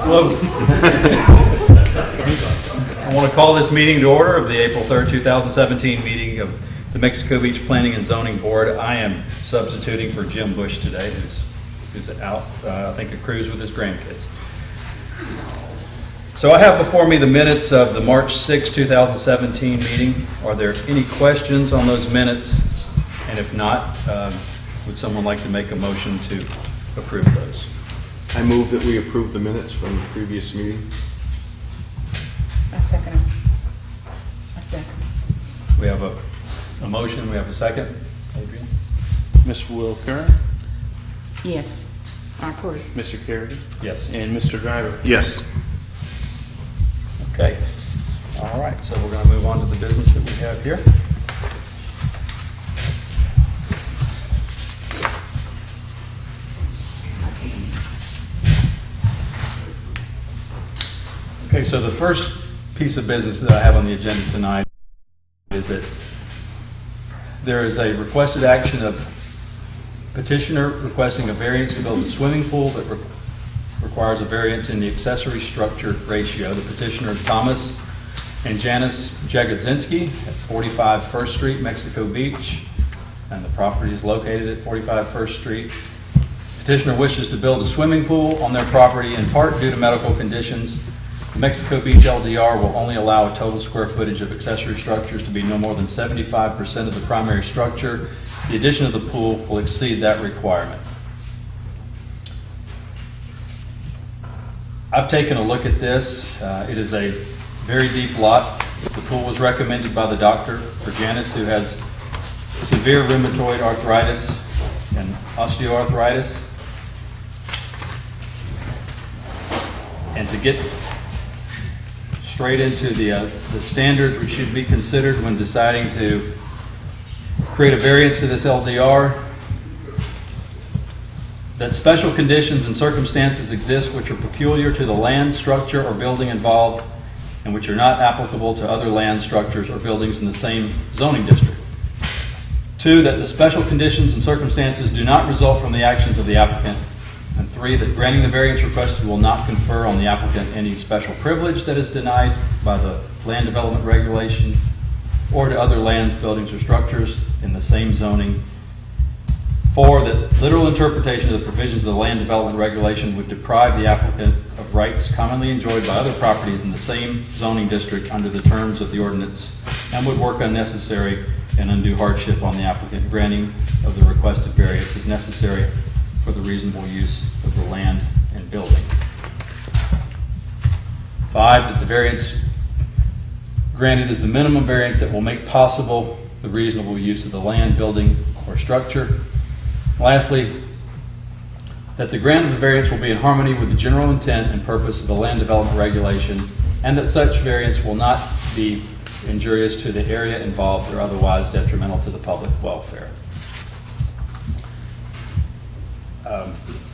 Hello. I want to call this meeting to order of the April 3rd, 2017 meeting of the Mexico Beach Planning and Zoning Board. I am substituting for Jim Bush today, who's out, I think, a cruise with his grandkids. So I have before me the minutes of the March 6, 2017 meeting. Are there any questions on those minutes? And if not, would someone like to make a motion to approve those? I move that we approve the minutes from the previous meeting. I second it. I second. We have a motion, we have a second. Adrian? Mr. Will Curran, Yes. I approve. Mr. Carey, Yes. and Mr. Driver. Yes. Okay. All right, so we're going to move on to the business that we have here. Okay, so the first piece of business that I have on the agenda tonight is that there is a requested action of petitioner requesting a variance to build a swimming pool that requires a variance in the accessory structure ratio. The petitioner is Thomas and Janice Jagodzinski at 45 First Street, Mexico Beach, and the property is located at 45 First Street. Petitioner wishes to build a swimming pool on their property in part due to medical conditions. The Mexico Beach LDR will only allow a total square footage of accessory structures to be no more than 75% of the primary structure. The addition of the pool will exceed that requirement. I've taken a look at this. It is a very deep lot. The pool was recommended by the doctor for Janice, who has severe rheumatoid arthritis and osteoarthritis. And to get straight into the standards which should be considered when deciding to create a variance to this LDR, that special conditions and circumstances exist which are peculiar to the land, structure, or building involved and which are not applicable to other land, structures, or buildings in the same zoning district. 2, that the special conditions and circumstances do not result from the actions of the applicant. And 3, that granting the variance requested will not confer on the applicant any special privilege that is denied by the land development regulation or to other lands, buildings, or structures in the same zoning. 4, that literal interpretation of the provisions of the land development regulation would deprive the applicant of rights commonly enjoyed by other properties in the same zoning district under the terms of the ordinance and would work unnecessary and undue hardship on the applicant. Granting of the requested variance is necessary for the reasonable use of the land and building. 5, that the variance granted is the minimum variance that will make possible the reasonable use of the land, building, or structure. Lastly, that the grant of the variance will be in harmony with the general intent and purpose of the land development regulation, and that such variance will not be injurious to the area involved or otherwise detrimental to the public welfare.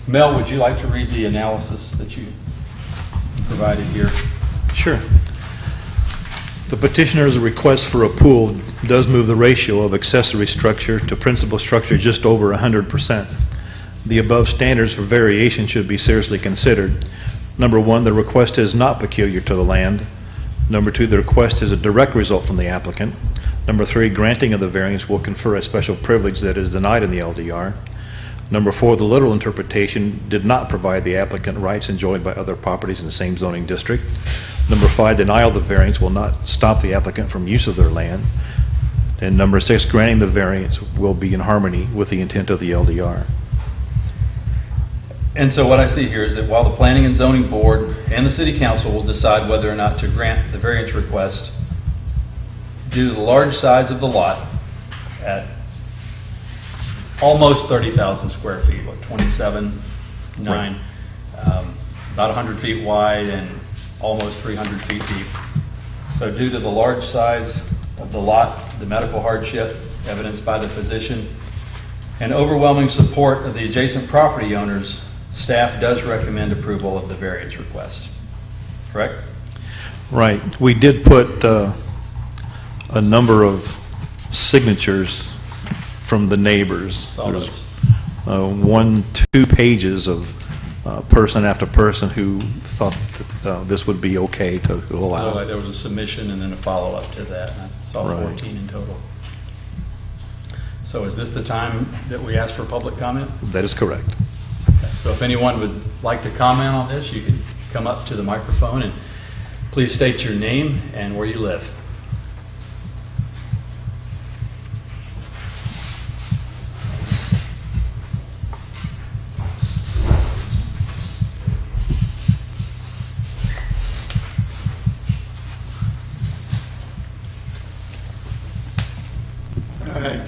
Mel, would you like to read the analysis that you provided here? Sure. The petitioner's request for a pool does move the ratio of accessory structure to principal structure just over 100%. The above standards for variation should be seriously considered. Number 1, the request is not peculiar to the land. Number 2, the request is a direct result from the applicant. Number 3, granting of the variance will confer a special privilege that is denied in the LDR. Number 4, the literal interpretation did not provide the applicant rights enjoyed by other properties in the same zoning district. Number 5, denial of the variance will not stop the applicant from use of their land. And number 6, granting the variance will be in harmony with the intent of the LDR. And so what I see here is that while the Planning and Zoning Board and the City Council will decide whether or not to grant the variance request due to the large size of the lot at almost 30,000 square feet, like 27.9, about 100 feet wide and almost 300 feet deep. So due to the large size of the lot, the medical hardship evidenced by the physician, and overwhelming support of the adjacent property owners, staff does recommend approval of the variance request. Correct? Right. We did put a number of signatures from the neighbors. Saw There's those. 2 pages of person after person who thought that this would be okay to allow. Like there was a submission and then a follow-up to that. I saw Right. 14 in total. So is this the time that we ask for public comment? That is correct. So if anyone would like to comment on this, you can come up to the microphone and please state your name and where you live.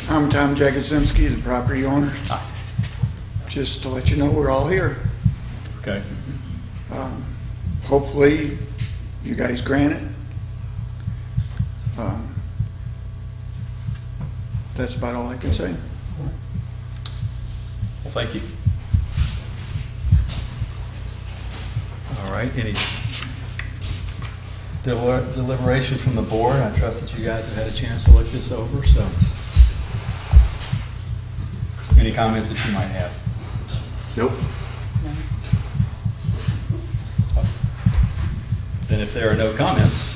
I'm Tom Jagosinski, the property owner. Hi. Just to let you know, we're all here. Okay. Hopefully, you guys grant it. That's about all I can say. Well, thank you. All right, any deliberation from the board? I trust that you guys have had a chance to look this over, so. Any comments that you might have? Nope. Then if there are no comments,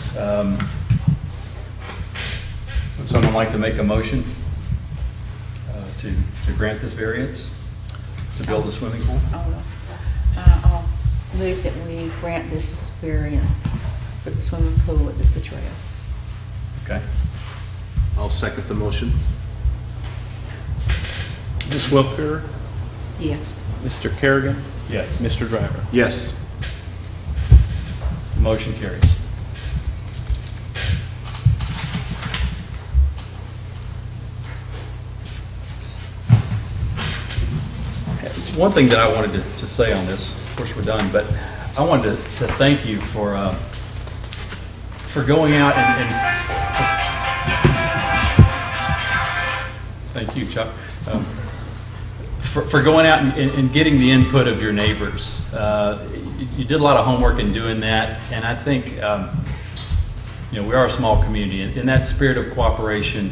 would someone like to make a motion to grant this variance to build a swimming pool? I'll move that we grant this variance for the swimming pool at the Citrus. Okay. I'll second the motion. Ms. Wilker, Yes. Mr. Kerrigan, Yes. Mr. Driver. Yes. Motion carries. One thing that I wanted to say on this, of course we're done, but I wanted to thank you for going out and thank you, Chuck, for going out and getting the input of your neighbors. You did a lot of homework in doing that, and I think, we are a small community, and in that spirit of cooperation,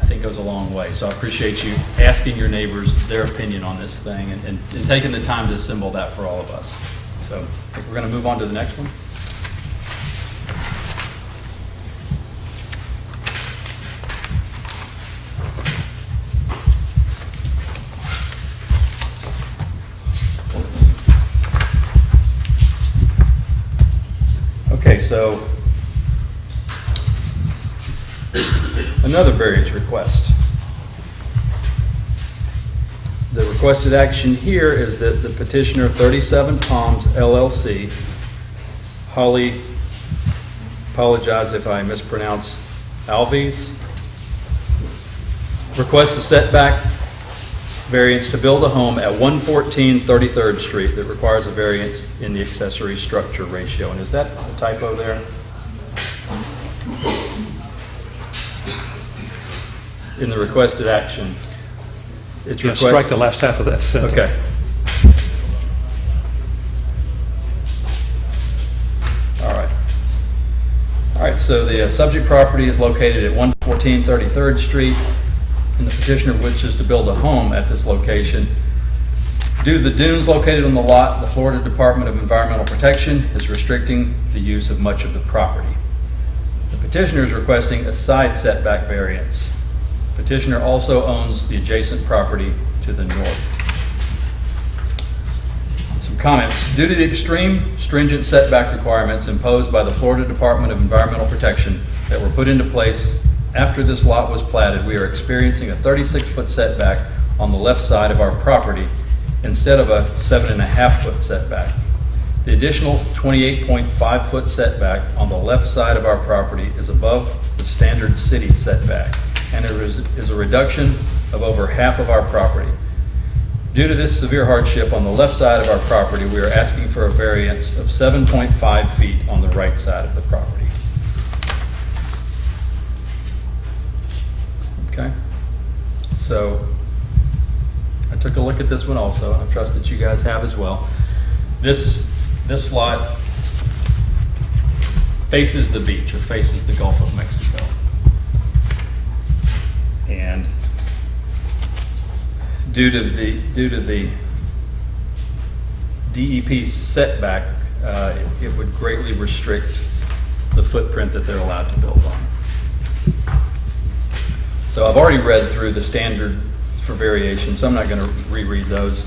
I think goes a long way. So I appreciate you asking your neighbors their opinion on this thing and taking the time to assemble that for all of us. So I think we're going to move on to the next one. Okay, so another variance request. The requested action here is that the petitioner, 37 Palms LLC, Holly, apologize if I mispronounce Alves, requests a setback variance to build a home at 114 33rd Street that requires a variance in the accessory structure ratio. And is that a typo there? In the requested action, it's Yeah, strike the last half of that sentence. Okay. All right. All right, so the subject property is located at 114 33rd Street, and the petitioner wishes to build a home at this location. Due to the dunes located on the lot, the Florida Department of Environmental Protection is restricting the use of much of the property. The petitioner is requesting a side setback variance. Petitioner also owns the adjacent property to the north. Some comments. Due to the extreme stringent setback requirements imposed by the Florida Department of Environmental Protection that were put into place after this lot was platted, we are experiencing a 36-foot setback on the left side of our property instead of a 7.5-foot setback. The additional 28.5-foot setback on the left side of our property is above the standard city setback, and it is a reduction of over half of our property. Due to this severe hardship on the left side of our property, we are asking for a variance of 7.5 feet on the right side of the property. Okay? So, I took a look at this one also, and I trust that you guys have as well. This lot faces the beach, or faces the Gulf of Mexico. And due to the DEP setback, it would greatly restrict the footprint that they're allowed to build on. So I've already read through the standard for variation, so I'm not going to reread those.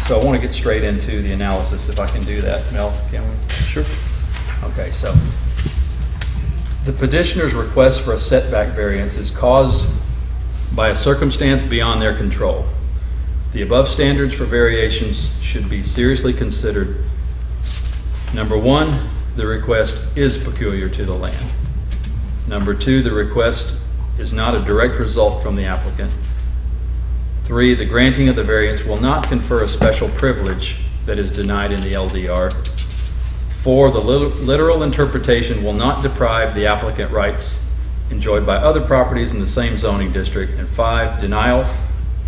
So I want to get straight into the analysis, if I can do that. Mel, can we? Sure. Okay, so the petitioner's request for a setback variance is caused by a circumstance beyond their control. The above standards for variations should be seriously considered. Number one, the request is peculiar to the land. Number two, the request is not a direct result from the applicant. 3, the granting of the variance will not confer a special privilege that is denied in the LDR. 4, the literal interpretation will not deprive the applicant rights enjoyed by other properties in the same zoning district. And 5, denial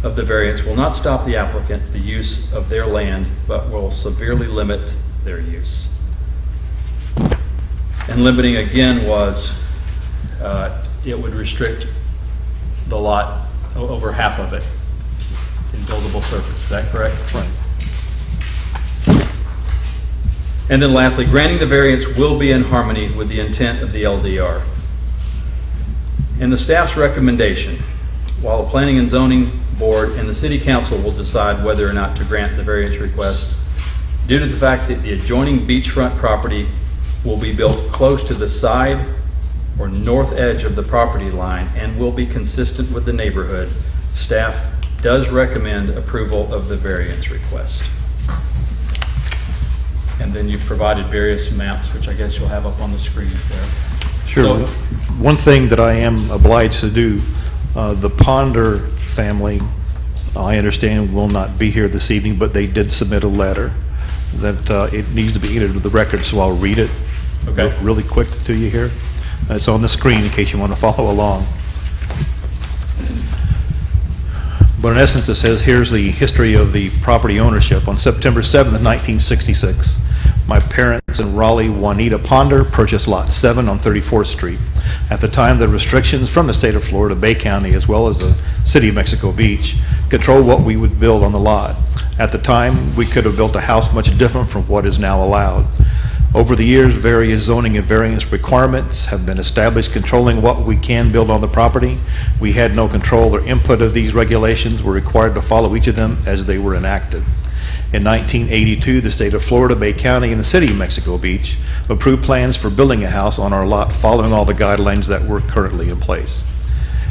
of the variance will not stop the applicant the use of their land, but will severely limit their use. And limiting again was, it would restrict the lot over half of it in buildable surface. Is that correct? Right. And then lastly, granting the variance will be in harmony with the intent of the LDR. In the staff's recommendation, while the Planning and Zoning Board and the City Council will decide whether or not to grant the variance request, due to the fact that the adjoining beachfront property will be built close to the side or north edge of the property line and will be consistent with the neighborhood, staff does recommend approval of the variance request. And then you've provided various maps, which I guess you'll have up on the screens there. Sure. So- One thing that I am obliged to do, the Ponder family, I understand, will not be here this evening, but they did submit a letter that it needs to be entered into the record, so I'll read it Okay. really quick to you here. It's on the screen in case you want to follow along. But in essence, it says, here's the history of the property ownership. On September 7th, 1966, my parents and Raleigh Juanita Ponder purchased Lot 7 on 34th Street. At the time, the restrictions from the state of Florida, Bay County, as well as the city of Mexico Beach, controlled what we would build on the lot. At the time, we could have built a house much different from what is now allowed. Over the years, various zoning and variance requirements have been established controlling what we can build on the property. We had no control or input of these regulations. We're required to follow each of them as they were enacted. In 1982, the state of Florida, Bay County, and the city of Mexico Beach approved plans for building a house on our lot following all the guidelines that were currently in place.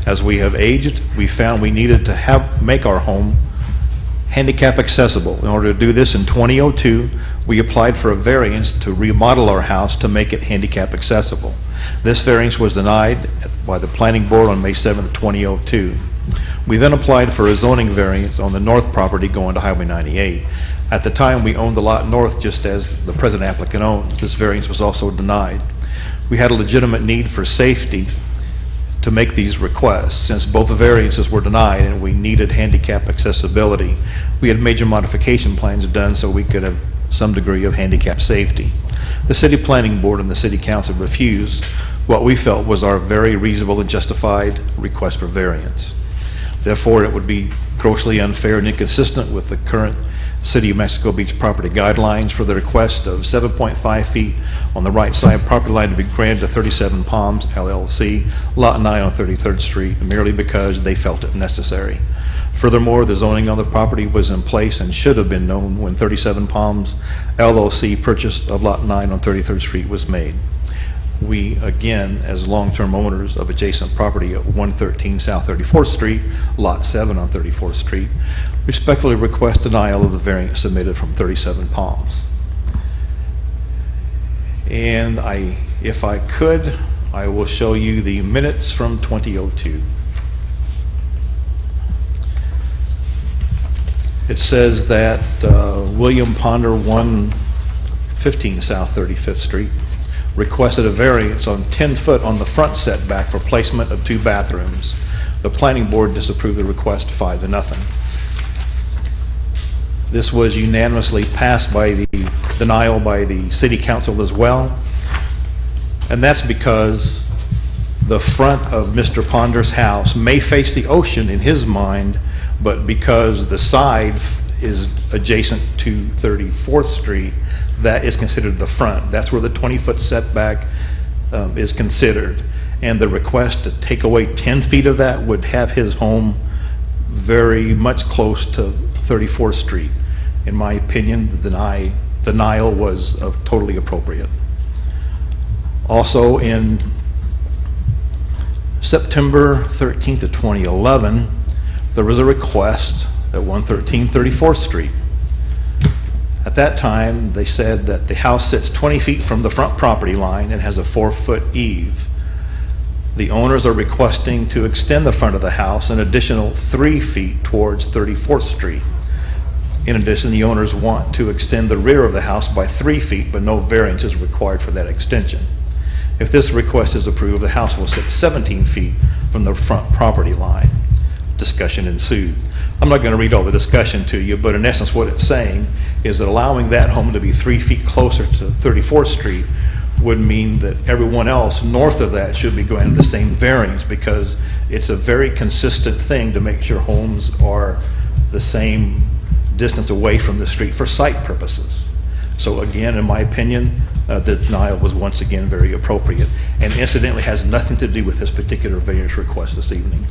As we have aged, we found we needed to make our home handicap accessible. In order to do this, in 2002, we applied for a variance to remodel our house to make it handicap accessible. This variance was denied by the Planning Board on May 7th, 2002. We then applied for a zoning variance on the north property going to Highway 98. At the time, we owned the lot north just as the present applicant owns. This variance was also denied. We had a legitimate need for safety to make these requests. Since both the variances were denied and we needed handicap accessibility, we had major modification plans done so we could have some degree of handicap safety. The City Planning Board and the City Council refused what we felt was our very reasonable and justified request for variance. Therefore, it would be grossly unfair and inconsistent with the current City of Mexico Beach property guidelines for the request of 7.5 feet on the right side property line to be granted to 37 Palms LLC, Lot 9 on 33rd Street, merely because they felt it necessary. Furthermore, the zoning on the property was in place and should have been known when 37 Palms LLC purchase of Lot 9 on 33rd Street was made. We, again, as long-term owners of adjacent property at 113 South 34th Street, Lot 7 on 34th Street, respectfully request denial of the variance submitted from 37 Palms. And if I could, I will show you the minutes from 2002. It says that William Ponder, 115 South 35th Street, requested a variance on 10 foot on the front setback for placement of 2 bathrooms. The Planning Board disapproved the request 5-0. This was unanimously passed by the denial by the City Council as well. And that's because the front of Mr. Ponder's house may face the ocean in his mind, but because the side is adjacent to 34th Street, that is considered the front. That's where the 20-foot setback is considered. And the request to take away 10 feet of that would have his home very much close to 34th Street. In my opinion, the denial was totally appropriate. Also, in September 13th of 2011, there was a request at 113 34th Street. At that time, they said that the house sits 20 feet from the front property line and has a 4-foot eave. The owners are requesting to extend the front of the house an additional 3 feet towards 34th Street. In addition, the owners want to extend the rear of the house by 3 feet, but no variance is required for that extension. If this request is approved, the house will sit 17 feet from the front property line. Discussion ensued. I'm not going to read all the discussion to you, but in essence what it's saying is that allowing that home to be 3 feet closer to 34th Street would mean that everyone else north of that should be granted the same variance, because it's a very consistent thing to make sure homes are the same distance away from the street for site purposes. So again, in my opinion, the denial was once again very appropriate, and incidentally has nothing to do with this particular variance request this evening.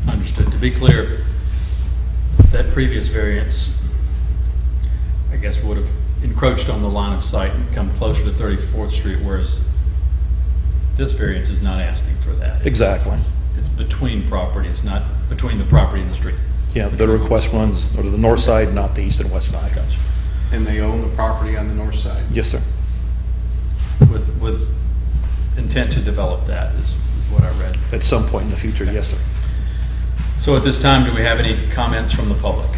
Understood. To be clear, that previous variance, I guess, would have encroached on the line of sight and come closer to 34th Street, whereas this variance is not asking for that. Exactly. It's between properties, not between the property and the street. Yeah, the request runs to the north side, not the east and west side. Gotcha. And they own the property on the north side? Yes, sir. With intent to develop that is what I read. At some point in the future, yes, sir. So at this time, do we have any comments from the public?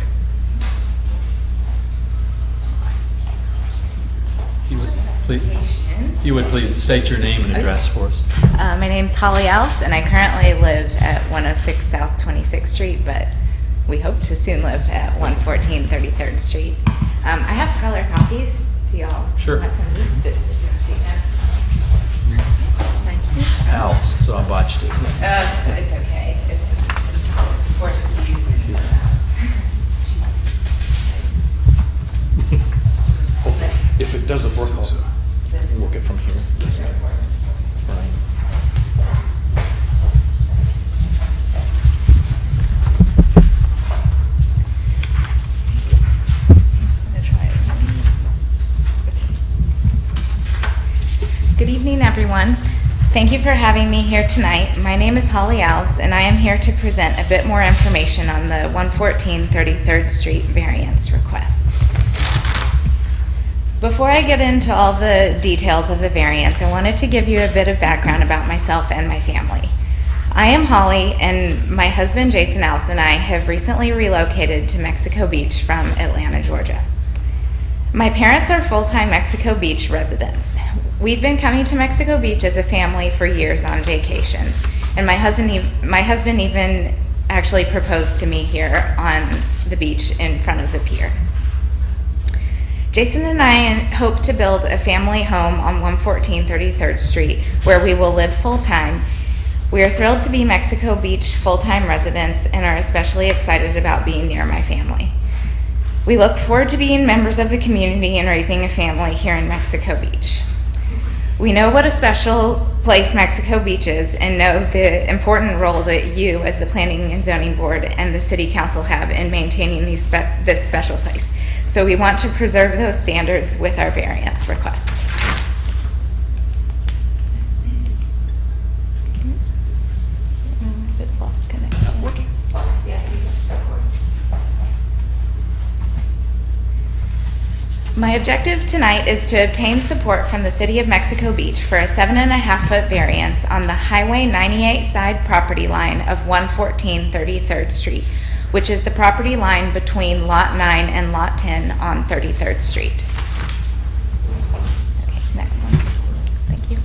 If you would please state your name and address for us. My name's Holly Alves, and I currently live at 106 South 26th Street, but we hope to soon live at 114 33rd Street. I have color copies. Do y'all Sure. want some of these? Just take them. Thank you. Alves, so I botched it. It's okay. It's Portuguese. If it doesn't work, I'll work it from here. Right. I'm just gonna try it. Good evening, everyone. Thank you for having me here tonight. My name is Holly Alves, and I am here to present a bit more information on the 114 33rd Street variance request. Before I get into all the details of the variance, I wanted to give you a bit of background about myself and my family. I am Holly, and my husband Jason Alves and I have recently relocated to Mexico Beach from Atlanta, Georgia. My parents are full-time Mexico Beach residents. We've been coming to Mexico Beach as a family for years on vacations, and my husband even actually proposed to me here on the beach in front of the pier. Jason and I hope to build a family home on 114 33rd Street where we will live full-time. We are thrilled to be Mexico Beach full-time residents and are especially excited about being near my family. We look forward to being members of the community and raising a family here in Mexico Beach. We know what a special place Mexico Beach is and know the important role that you as the Planning and Zoning Board and the City Council have in maintaining this special place. So we want to preserve those standards with our variance request. If it's lost connection. My objective tonight is to obtain support from the City of Mexico Beach for a 7.5-foot variance on the Highway 98 side property line of 114 33rd Street, which is the property line between Lot 9 and Lot 10 on 33rd Street. Okay, next one. Thank you.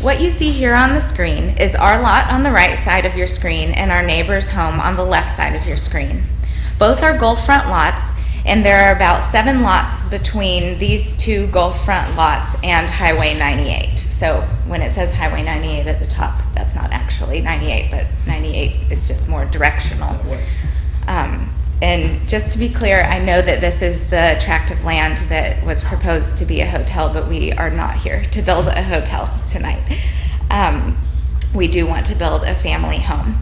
What you see here on the screen is our lot on the right side of your screen and our neighbor's home on the left side of your screen. Both are Gulf front lots, and there are about 7 lots between these two Gulf front lots and Highway 98. So when it says Highway 98 at the top, that's not actually 98, but 98 is just more directional. And just to be clear, I know that this is the tract of land that was proposed to be a hotel, but we are not here to build a hotel tonight. We do want to build a family home.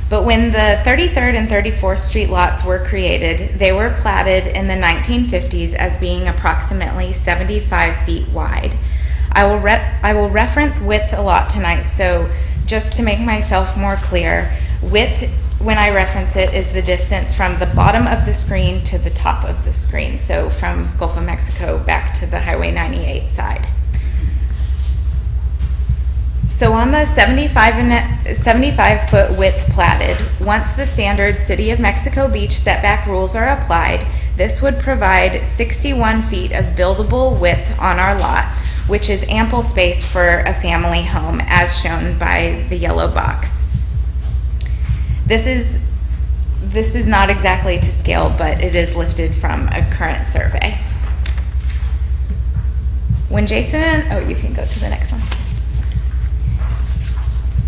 But when the 33rd and 34th Street lots were created, they were platted in the 1950s as being approximately 75 feet wide. I will reference width a lot tonight, so just to make myself more clear, width, when I reference it, is the distance from the bottom of the screen to the top of the screen, so from Gulf of Mexico back to the Highway 98 side. So on the 75-foot width platted, once the standard City of Mexico Beach setback rules are applied, this would provide 61 feet of buildable width on our lot, which is ample space for a family home, as shown by the yellow box. This is not exactly to scale, but it is lifted from a current survey. When Jason you can go to the next one.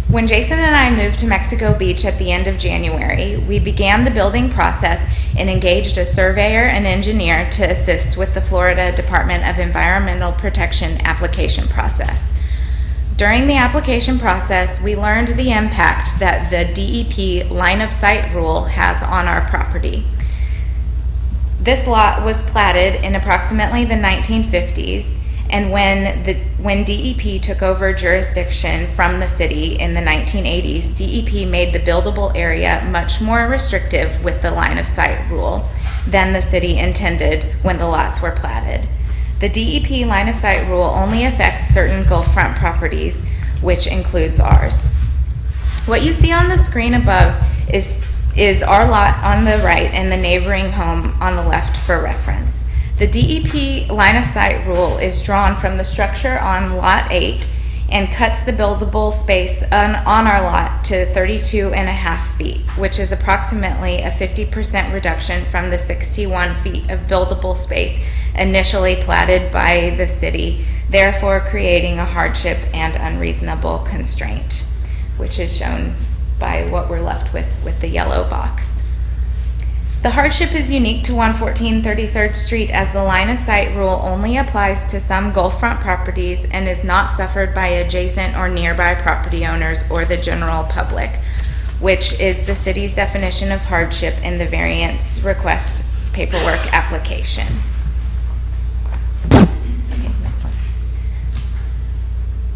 When Jason and I moved to Mexico Beach at the end of January, we began the building process and engaged a surveyor and engineer to assist with the Florida Department of Environmental Protection application process. During the application process, we learned the impact that the DEP line of sight rule has on our property. This lot was platted in approximately the 1950s, and when DEP took over jurisdiction from the city in the 1980s, DEP made the buildable area much more restrictive with the line of sight rule than the city intended when the lots were platted. The DEP line of sight rule only affects certain Gulfront properties, which includes ours. What you see on the screen above is our lot on the right and the neighboring home on the left for reference. The DEP line of sight rule is drawn from the structure on Lot 8 and cuts the buildable space on our lot to 32.5 feet, which is approximately a 50% reduction from the 61 feet of buildable space initially platted by the city, therefore creating a hardship and unreasonable constraint, which is shown by what we're left with the yellow box. The hardship is unique to 114 33rd Street as the line of sight rule only applies to some Gulfront properties and is not suffered by adjacent or nearby property owners or the general public, which is the city's definition of hardship in the variance request paperwork application. Okay, next one.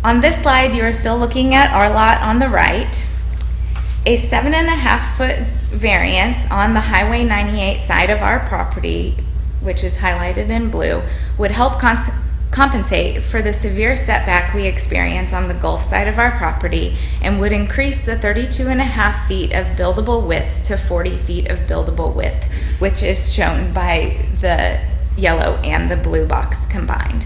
On this slide, you are still looking at our lot on the right. A 7.5-foot variance on the Highway 98 side of our property, which is highlighted in blue, would help compensate for the severe setback we experience on the Gulf side of our property and would increase the 32.5 feet of buildable width to 40 feet of buildable width, which is shown by the yellow and the blue box combined.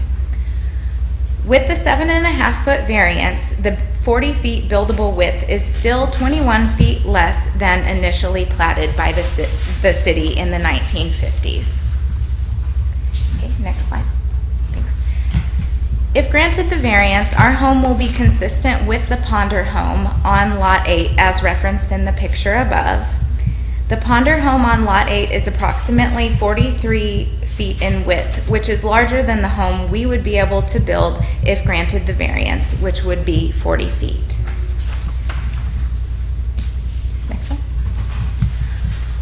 With the 7.5-foot variance, the 40 feet buildable width is still 21 feet less than initially platted by the city in the 1950s. Okay, next slide. Thanks. If granted the variance, our home will be consistent with the Ponder home on Lot 8 as referenced in the picture above. The Ponder home on Lot 8 is approximately 43 feet in width, which is larger than the home we would be able to build if granted the variance, which would be 40 feet. Next one.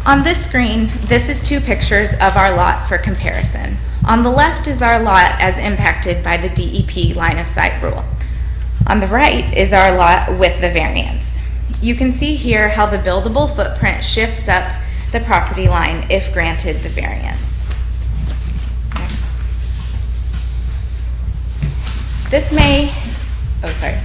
On this screen, this is two pictures of our lot for comparison. On the left is our lot as impacted by the DEP line of sight rule. On the right is our lot with the variance. You can see here how the buildable footprint shifts up the property line if granted the variance. This may, next one.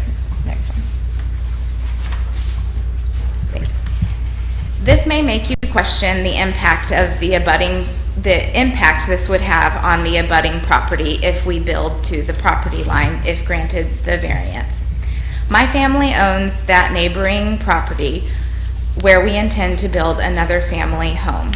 This may make you question the impact of the impact this would have on the abutting property if we build to the property line if granted the variance. My family owns that neighboring property where we intend to build another family home.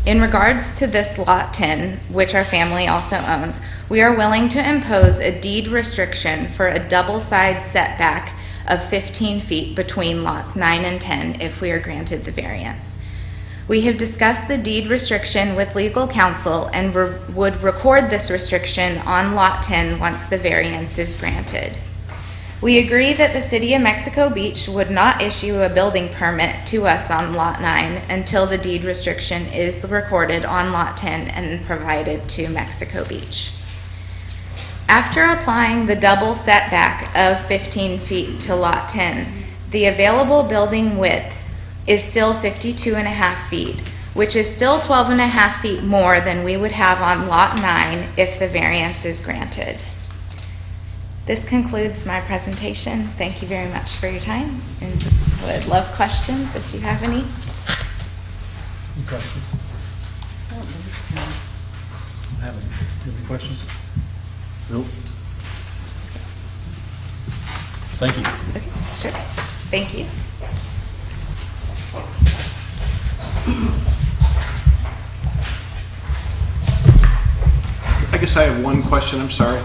In regards to this Lot 10, which our family also owns, we are willing to impose a deed restriction for a double-side setback of 15 feet between lots 9 and 10 if we are granted the variance. We have discussed the deed restriction with legal counsel and would record this restriction on Lot 10 once the variance is granted. We agree that the City of Mexico Beach would not issue a building permit to us on Lot 9 until the deed restriction is recorded on Lot 10 and provided to Mexico Beach. After applying the double setback of 15 feet to Lot 10, the available building width is still 52.5 feet, which is still 12.5 feet more than we would have on Lot 9 if the variance is granted. This concludes my presentation. Thank you very much for your time, and would love questions if you have any. Any questions? I don't believe so. Have any questions? Nope. Thank you. Okay, sure. Thank you. I guess I have one question, I'm sorry.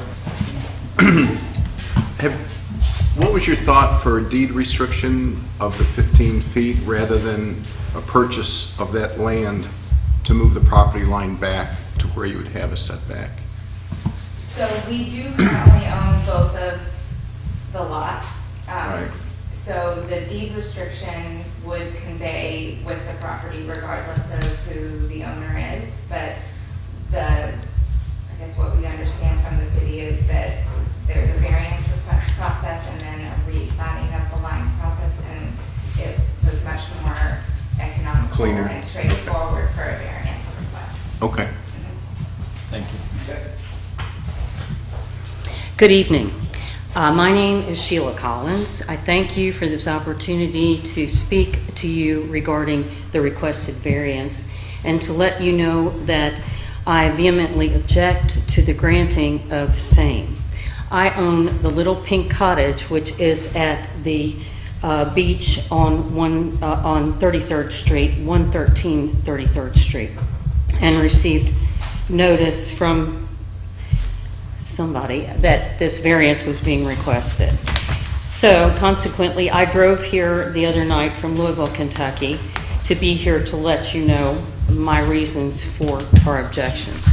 What was your thought for a deed restriction of the 15 feet rather than a purchase of that land to move the property line back to where you would have a setback? So we do currently own both of the lots. Right. So the deed restriction would convey with the property regardless of who the owner is. But I guess what we understand from the city is that there's a variance request process and then a replatting of the lines process, and it was much more economical Cleaner. and straightforward for a variance request. Okay. Thank you. Good evening. My name is Sheila Collins. I thank you for this opportunity to speak to you regarding the requested variance and to let you know that I vehemently object to the granting of same. I own the Little Pink Cottage, which is at the beach on 33rd Street, 113 33rd Street, and received notice from somebody that this variance was being requested. So consequently, I drove here the other night from Louisville, Kentucky, to be here to let you know my reasons for our objections.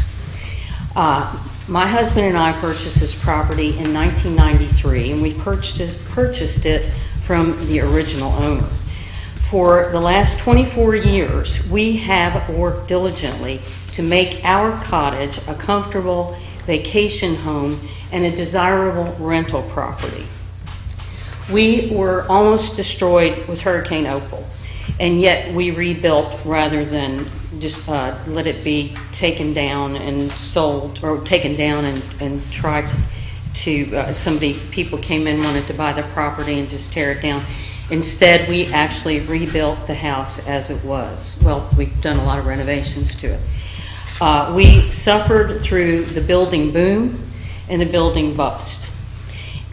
My husband and I purchased this property in 1993, and we purchased it from the original owner. For the last 24 years, we have worked diligently to make our cottage a comfortable vacation home and a desirable rental property. We were almost destroyed with Hurricane Opal, and yet we rebuilt rather than just let it be taken down and sold, or taken down and tried to people came in, wanted to buy the property and just tear it down. Instead, we actually rebuilt the house as it was. Well, we've done a lot of renovations to it. We suffered through the building boom and the building bust.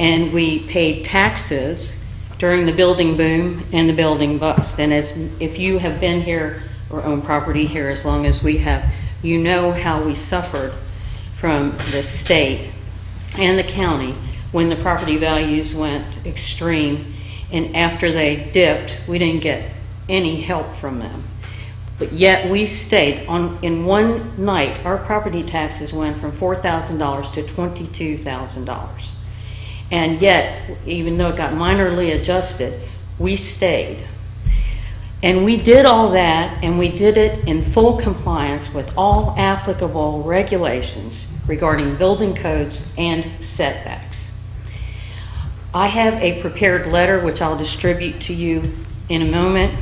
And we paid taxes during the building boom and the building bust. And if you have been here or own property here as long as we have, you know how we suffered from the state and the county when the property values went extreme. And after they dipped, we didn't get any help from them. But yet we stayed on. In one night, our property taxes went from $4,000 to $22,000. And yet, even though it got minorly adjusted, we stayed. And we did all that, and we did it in full compliance with all applicable regulations regarding building codes and setbacks. I have a prepared letter which I'll distribute to you in a moment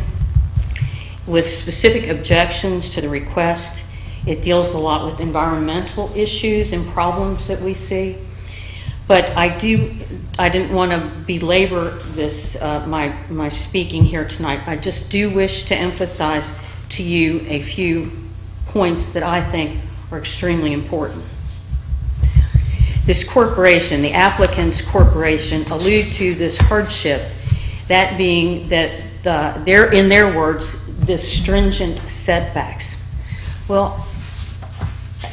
with specific objections to the request. It deals a lot with environmental issues and problems that we see. But I didn't want to belabor this, my speaking here tonight. I just do wish to emphasize to you a few points that I think are extremely important. This corporation, the applicant's corporation, allude to this hardship, that being that in their words, the stringent setbacks. Well,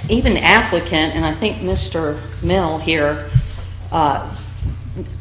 even the applicant, and I think Mr. Mill here,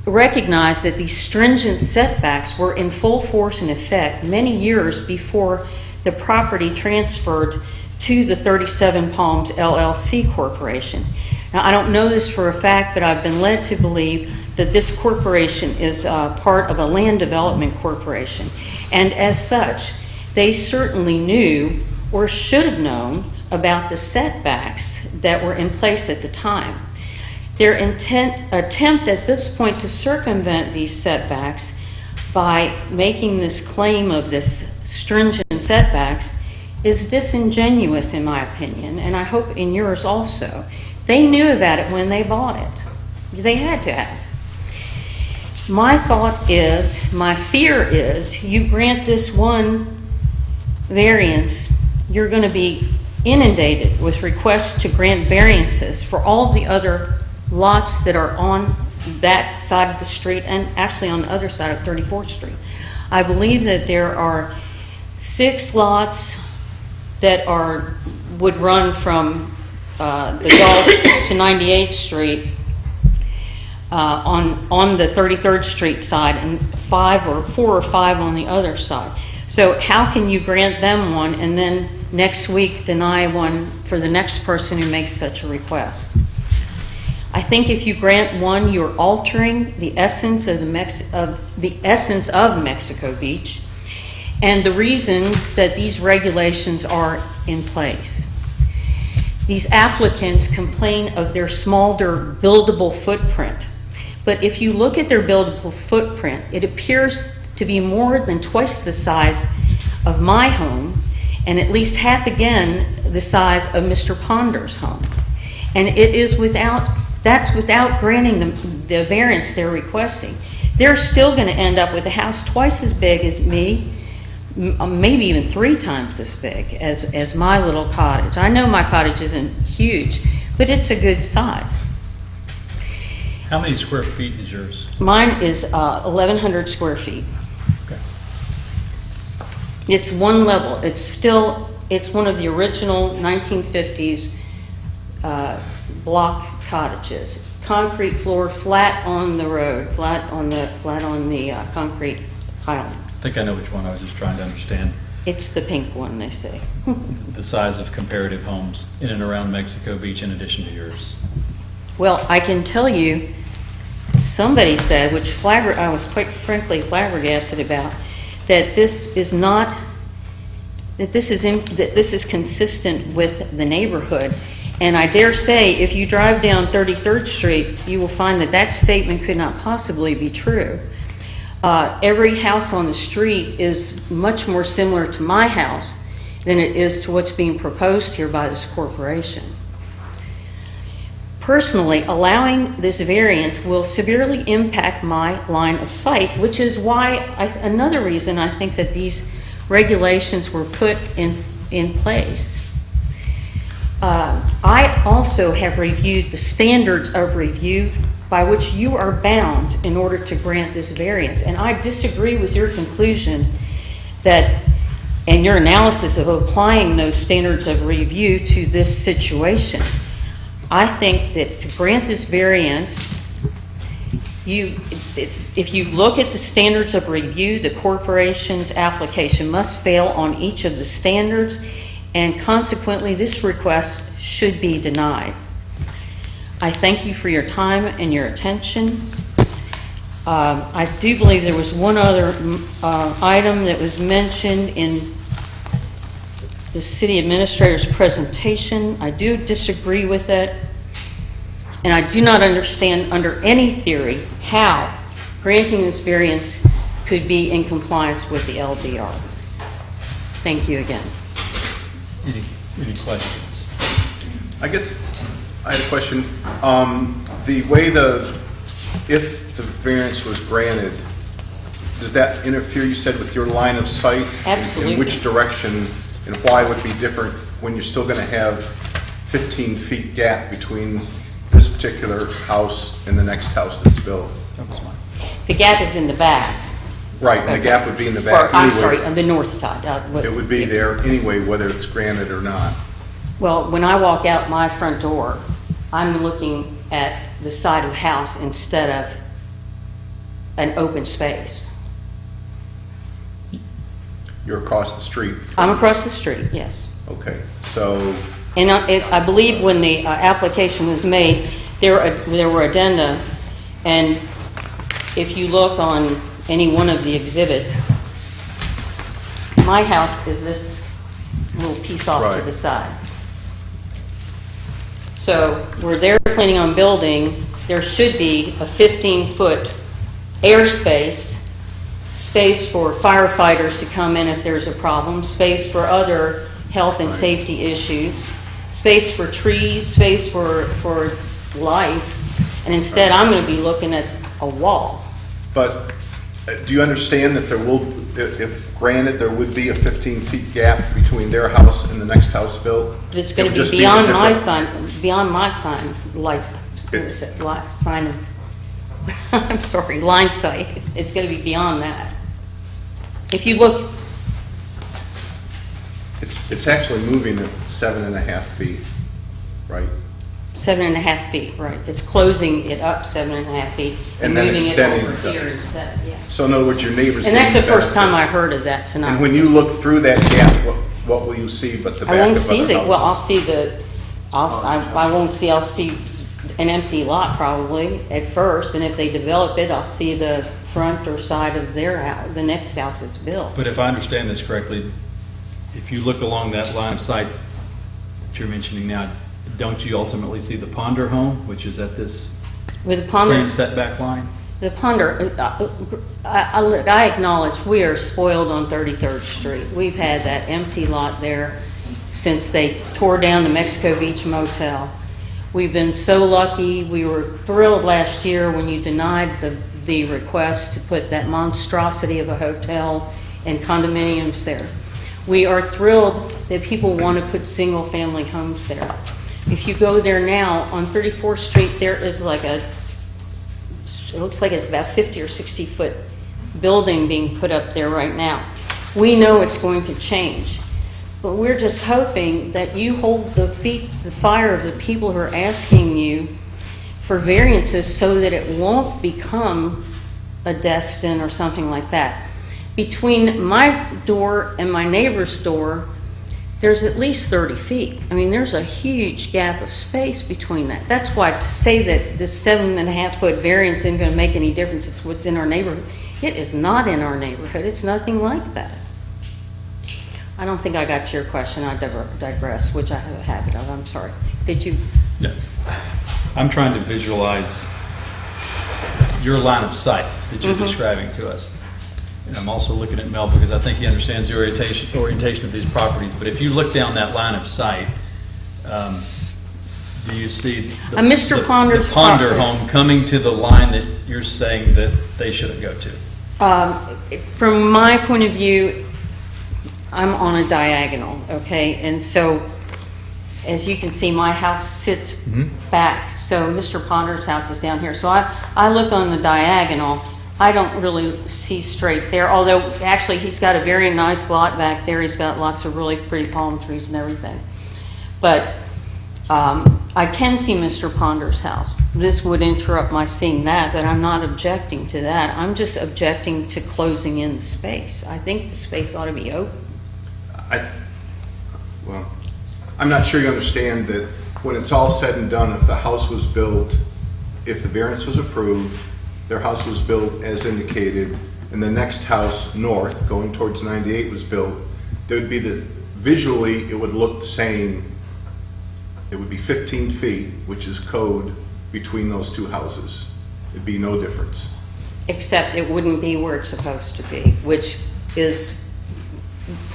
recognized that these stringent setbacks were in full force and effect many years before the property transferred to the 37 Palms LLC Corporation. Now, I don't know this for a fact, but I've been led to believe that this corporation is part of a land development corporation. And as such, they certainly knew or should have known about the setbacks that were in place at the time. Their attempt at this point to circumvent these setbacks by making this claim of this stringent setbacks is disingenuous in my opinion, and I hope in yours also. They knew about it when they bought it. They had to have. My thought is, my fear is, you grant this one variance, you're going to be inundated with requests to grant variances for all the other lots that are on that side of the street and actually on the other side of 34th Street. I believe that there are 6 lots that would run from the Gulf to 98th Street on the 33rd Street side, and 4 or 5 on the other side. So how can you grant them one and then next week deny one for the next person who makes such a request? I think if you grant one, you're altering the essence of Mexico Beach and the reasons that these regulations are in place. These applicants complain of their smaller buildable footprint, but if you look at their buildable footprint, it appears to be more than twice the size of my home and at least half again the size of Mr. Ponder's home. And it is that's without granting them the variance they're requesting. They're still going to end up with a house twice as big as me, maybe even 3 times as big as my little cottage. I know my cottage isn't huge, but it's a good size. How many square feet is yours? Mine is 1,100 square feet. Okay. It's one level. It's one of the original 1950s block cottages. Concrete floor, flat on the road, flat on the concrete piling. I think I know which one. I was just trying to understand It's the pink one, they say. the size of comparative homes in and around Mexico Beach in addition to yours. Well, I can tell you, somebody said, which I was quite frankly flabbergasted about, that this is consistent with the neighborhood. And I dare say, if you drive down 33rd Street, you will find that statement could not possibly be true. Every house on the street is much more similar to my house than it is to what's being proposed here by this corporation. Personally, allowing this variance will severely impact my line of sight, which is why another reason I think that these regulations were put in place. I also have reviewed the standards of review by which you are bound in order to grant this variance, and I disagree with your conclusion and your analysis of applying those standards of review to this situation. I think that to grant this variance, if you look at the standards of review, the corporation's application must fail on each of the standards, and consequently, this request should be denied. I thank you for your time and your attention. I do believe there was one other item that was mentioned in the city administrator's presentation. I do disagree with it, and I do not understand under any theory how granting this variance could be in compliance with the LDR. Thank you again. Any questions? I guess I had a question. The way if the variance was granted, does that interfere, you said, with your line of sight? Absolutely. In which direction and why would be different when you're still going to have 15 feet gap between this particular house and the next house that's built? That was mine. The gap is in the back. Right, and the gap would be in the back Or, I'm anyway. sorry, on the north side. It would be there anyway, whether it's granted or not. Well, when I walk out my front door, I'm looking at the side of the house instead of an open space. You're across the street. I'm across the street, yes. Okay, so, And I believe when the application was made, there were addenda, and if you look on any one of the exhibits, my house is this little piece off to Right. the side. So where they're planning on building, there should be a 15-foot airspace, space for firefighters to come in if there's a problem, space for other health and safety issues, space for trees, space for life, and instead I'm going to be looking at a wall. but do you understand that there will, if granted, there would be a 15-feet gap between their house and the next house built? But it's It going would to just be the beyond my difference- sign, like, what is it, sign of, I'm sorry, line sight. It's going to be beyond that. If you look, It's actually moving at 7.5 feet, right? 7.5 feet, right. It's closing it up 7.5 feet and And then moving it extending over the- here instead, yeah. So in other words, your neighbor's. And that's the getting first time I benefit. heard of that And tonight. when you look through that gap, what will you see but the back I of other won't see houses? the, well, I'll see the, I'll see an empty lot probably at first, and if they develop it, I'll see the front or side of their house, the next house that's built. But if I understand this correctly, if you look along that line of sight that you're mentioning now, don't you ultimately see the Ponder home, which is at this With the Ponder, same setback line? the Ponder, I acknowledge we are spoiled on 33rd Street. We've had that empty lot there since they tore down the Mexico Beach Motel. We've been so lucky. We were thrilled last year when you denied the request to put that monstrosity of a hotel and condominiums there. We are thrilled that people want to put single-family homes there. If you go there now, on 34th Street, there is like it looks like it's about 50 or 60 foot building being put up there right now. We know it's going to change, but we're just hoping that you hold the fire of the people who are asking you for variances so that it won't become a Destin or something like that. Between my door and my neighbor's door, there's at least 30 feet. I mean, there's a huge gap of space between that. That's why to say that this 7.5 foot variance isn't going to make any difference, it's what's in our neighborhood. It is not in our neighborhood. It's nothing like that. I don't think I got to your question. I digress, which I have a habit of. I'm sorry. Did you? No. I'm trying to visualize your line of sight that you're describing to us. And I'm also looking at Mel because I think he understands the orientation of these properties. But if you look down that line of sight, do you see Mr. Ponder's the Ponder property. home coming to the line that you're saying that they shouldn't go to? From my point of view, I'm on a diagonal, okay? And so, as you can see, my house sits back. So Mr. Ponder's house is down here. So I look on the diagonal. I don't really see straight there, although actually he's got a very nice lot back there. He's got lots of really pretty palm trees and everything. But I can see Mr. Ponder's house. This would interrupt my seeing that, but I'm not objecting to that. I'm just objecting to closing in the space. I think the space ought to be open. Well, I'm not sure you understand that when it's all said and done, if the house was built, if the variance was approved, their house was built as indicated, and the next house north, going towards 98, was built, there would be visually, it would look the same. It would be 15 feet, which is code, between those two houses. It'd be no difference. Except it wouldn't be where it's supposed to be, which is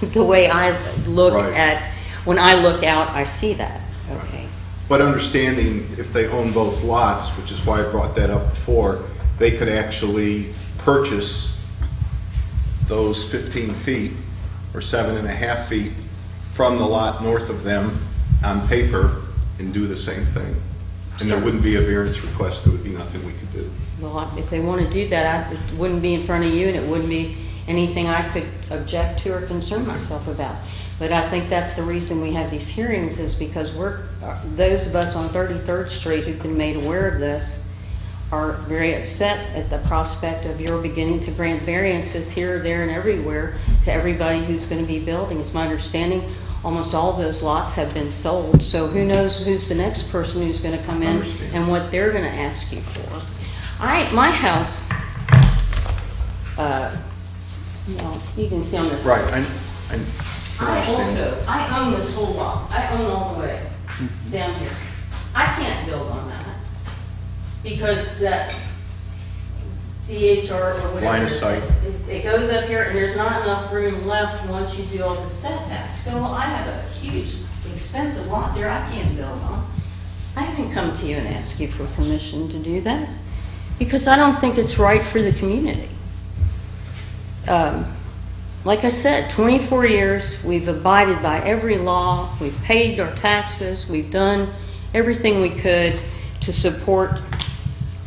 the way I look Right. at, when I look out, I see that, okay? But understanding if they own both lots, which is why I brought that up before, they could actually purchase those 15 feet or 7.5 feet from the lot north of them on paper and do the same thing. And there wouldn't be a variance request, there would be nothing we could do. Well, if they want to do that, it wouldn't be in front of you, and it wouldn't be anything I could object to or concern myself about. But I think that's the reason we have these hearings, is because those of us on 33rd Street who've been made aware of this are very upset at the prospect of your beginning to grant variances here, there, and everywhere to everybody who's going to be building. It's my understanding almost all of those lots have been sold, so who knows who's the next person who's going to come in and what they're going to ask you for. My house, well, you can see on this. Right, I understand. I own this whole lot. I own all the way down here. I can't build on that because that DHR or whatever. Line of sight. It goes up here and there's not enough room left once you do all the setbacks. So I have a huge, expensive lot there I can't build on. I haven't come to you and asked you for permission to do that because I don't think it's right for the community. Like I said, 24 years, we've abided by every law, we've paid our taxes, we've done everything we could to support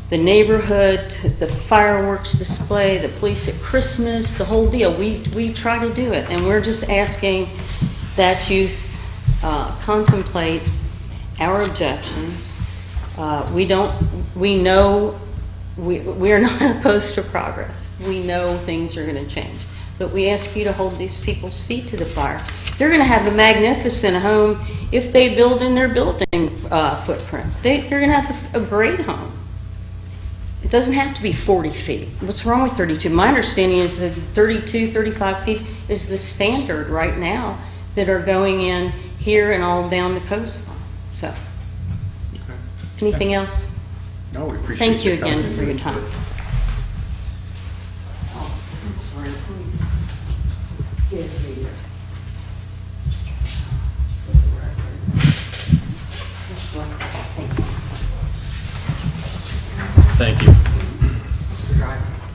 the neighborhood, the fireworks display, the police at Christmas, the whole deal. We try to do it, and we're just asking that you contemplate our objections. We know we are not opposed to progress. We know things are going to change. But we ask you to hold these people's feet to the fire. They're going to have a magnificent home if they build in their building footprint. They're going to have a great home. It doesn't have to be 40 feet. What's wrong with 32? My understanding is that 32, 35 feet is the standard right now that are going in here and all down the coastline. So, anything else? No, we appreciate Thank you your again coming. for your time. Thank you.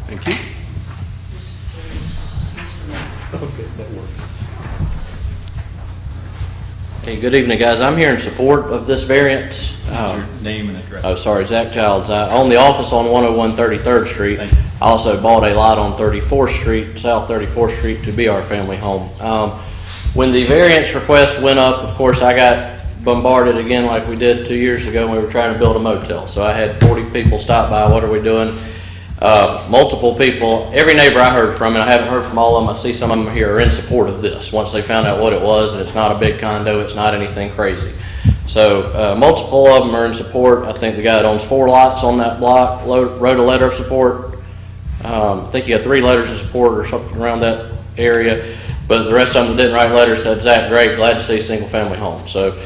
Thank you. Hey, good evening, guys. I'm here in support of this variance. Your name and address. Oh, sorry, Zach Childs. I own the office on 101 33rd Street. Thank you. I also bought a lot on 34th Street, South 34th Street, to be our family home. When the variance request went up, of course, I got bombarded again like we did 2 years ago when we were trying to build a motel. So I had 40 people stop by, what are we doing? Multiple people, every neighbor I heard from, and I haven't heard from all of them, I see some of them here, are in support of this once they found out what it was, and it's not a big condo, it's not anything crazy. So multiple of them are in support. I think the guy that owns 4 lots on that block wrote a letter of support. I think he had 3 letters of support or something around that area, but the rest of them that didn't write letters said, Zach, great, glad to see a single family home. So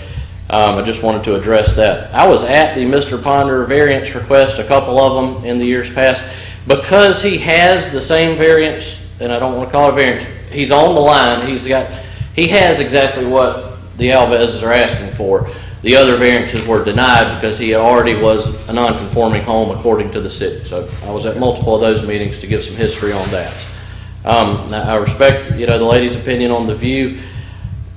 I just wanted to address that. I was at the Mr. Ponder variance request, a couple of them in the years past, because he has the same variance, and I don't want to call it a variance, he's on the line, he has exactly what the Alvezes are asking for. The other variances were denied because he already was a non-conforming home according to the city. So I was at multiple of those meetings to give some history on that. Now I respect, the lady's opinion on the view.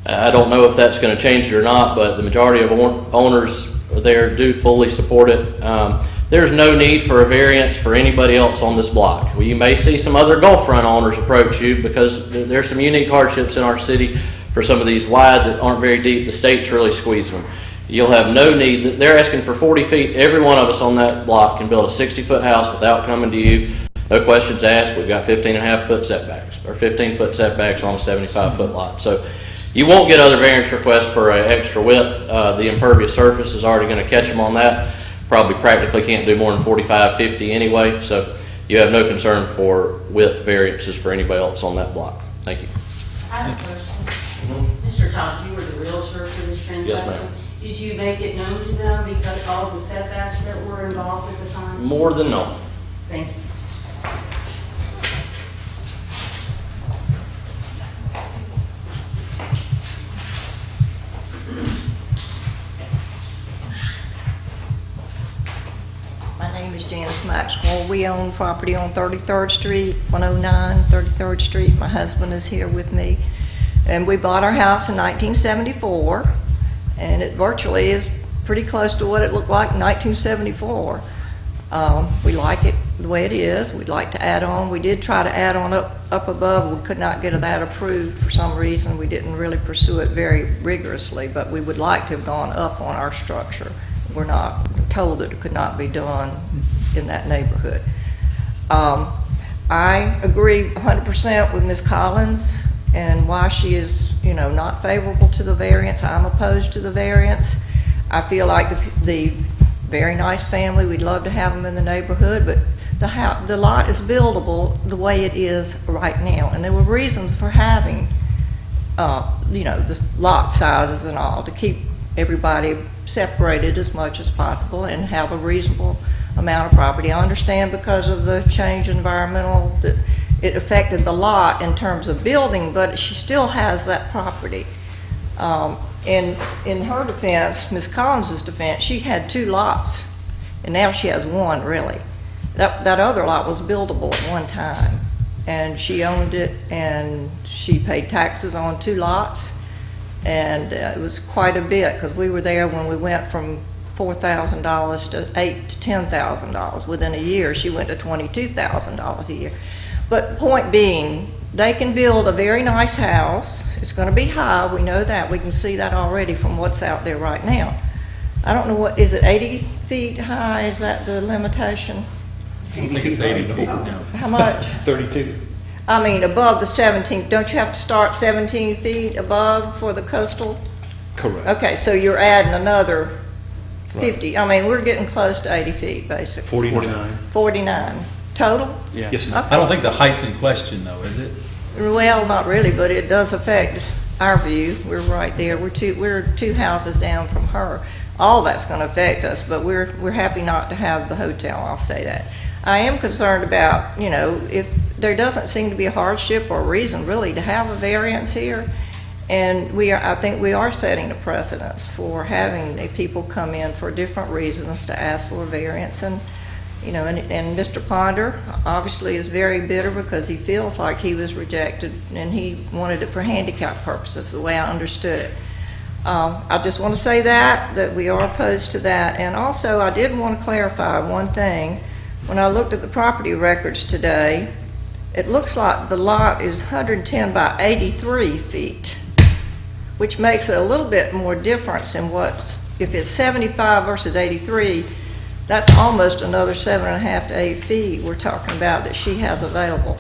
I don't know if that's going to change it or not, but the majority of owners there do fully support it. There's no need for a variance for anybody else on this block. Well, you may see some other Gulfront owners approach you because there's some unique hardships in our city for some of these wide that aren't very deep. The state's really squeezing them. You'll have no need. They're asking for 40 feet. Every one of us on that block can build a 60-foot house without coming to you. No questions asked. We've got 15.5-foot setbacks or 15-foot setbacks on a 75-foot lot. So you won't get other variance requests for an extra width. The impervious surface is already going to catch them on that. Probably practically can't do more than 45, 50 anyway. So you have no concern for width variances for anybody else on that block. Thank you. I have a question. Mr. Thompson, you were the realtor for this transaction? Yes, ma'am. Did you make it known to them because all of the setbacks that were involved at the time? More than no. Thank you. My name is Janice Maxwell. We own property on 33rd Street, 109 33rd Street. My husband is here with me. And we bought our house in 1974, and it virtually is pretty close to what it looked like in 1974. We like it the way it is. We'd like to add on. We did try to add on up above. We could not get that approved for some reason. We didn't really pursue it very rigorously, but we would like to have gone up on our structure. We're not told that it could not be done in that neighborhood. I agree 100% with Ms. Collins and why she is, not favorable to the variance. I'm opposed to the variance. I feel like the very nice family, we'd love to have them in the neighborhood, but the lot is buildable the way it is right now. And there were reasons for having, the lot sizes and all, to keep everybody separated as much as possible and have a reasonable amount of property. I understand because of the change environmental that it affected the lot in terms of building, but she still has that property. In her defense, Ms. Collins's defense, she had 2 lots, and now she has 1, really. That other lot was buildable at one time, and she owned it, and she paid taxes on 2 lots, and it was quite a bit, because we were there when we went from $4,000 to $8,000 to $10,000. Within a year, she went to $22,000 a year. But point being, they can build a very nice house. It's going to be high, we know that. We can see that already from what's out there right now. I don't know is it 80 feet high? Is that the limitation? I think it's 80 feet now. How much? 32. I mean, above the 17, don't you have to start 17 feet above for the coastal? Correct. Okay, so you're adding another 50. I mean, we're getting close to 80 feet, basically. 49. 49 total? Yes, ma'am. Okay. I don't think the height's in question, though, is it? Well, not really, but it does affect our view. We're right there. We're two houses down from her. All that's going to affect us, but we're happy not to have the hotel, I'll say that. I am concerned about, if there doesn't seem to be a hardship or reason really to have a variance here, and I think we are setting a precedence for having people come in for different reasons to ask for a variance. And and Mr. Ponder obviously is very bitter because he feels like he was rejected and he wanted it for handicap purposes, the way I understood it. I just want to say that we are opposed to that. And also, I did want to clarify one thing. When I looked at the property records today, it looks like the lot is 110 by 83 feet, which makes a little bit more difference in if it's 75 versus 83, that's almost another 7.5 to 8 feet we're talking about that she has available.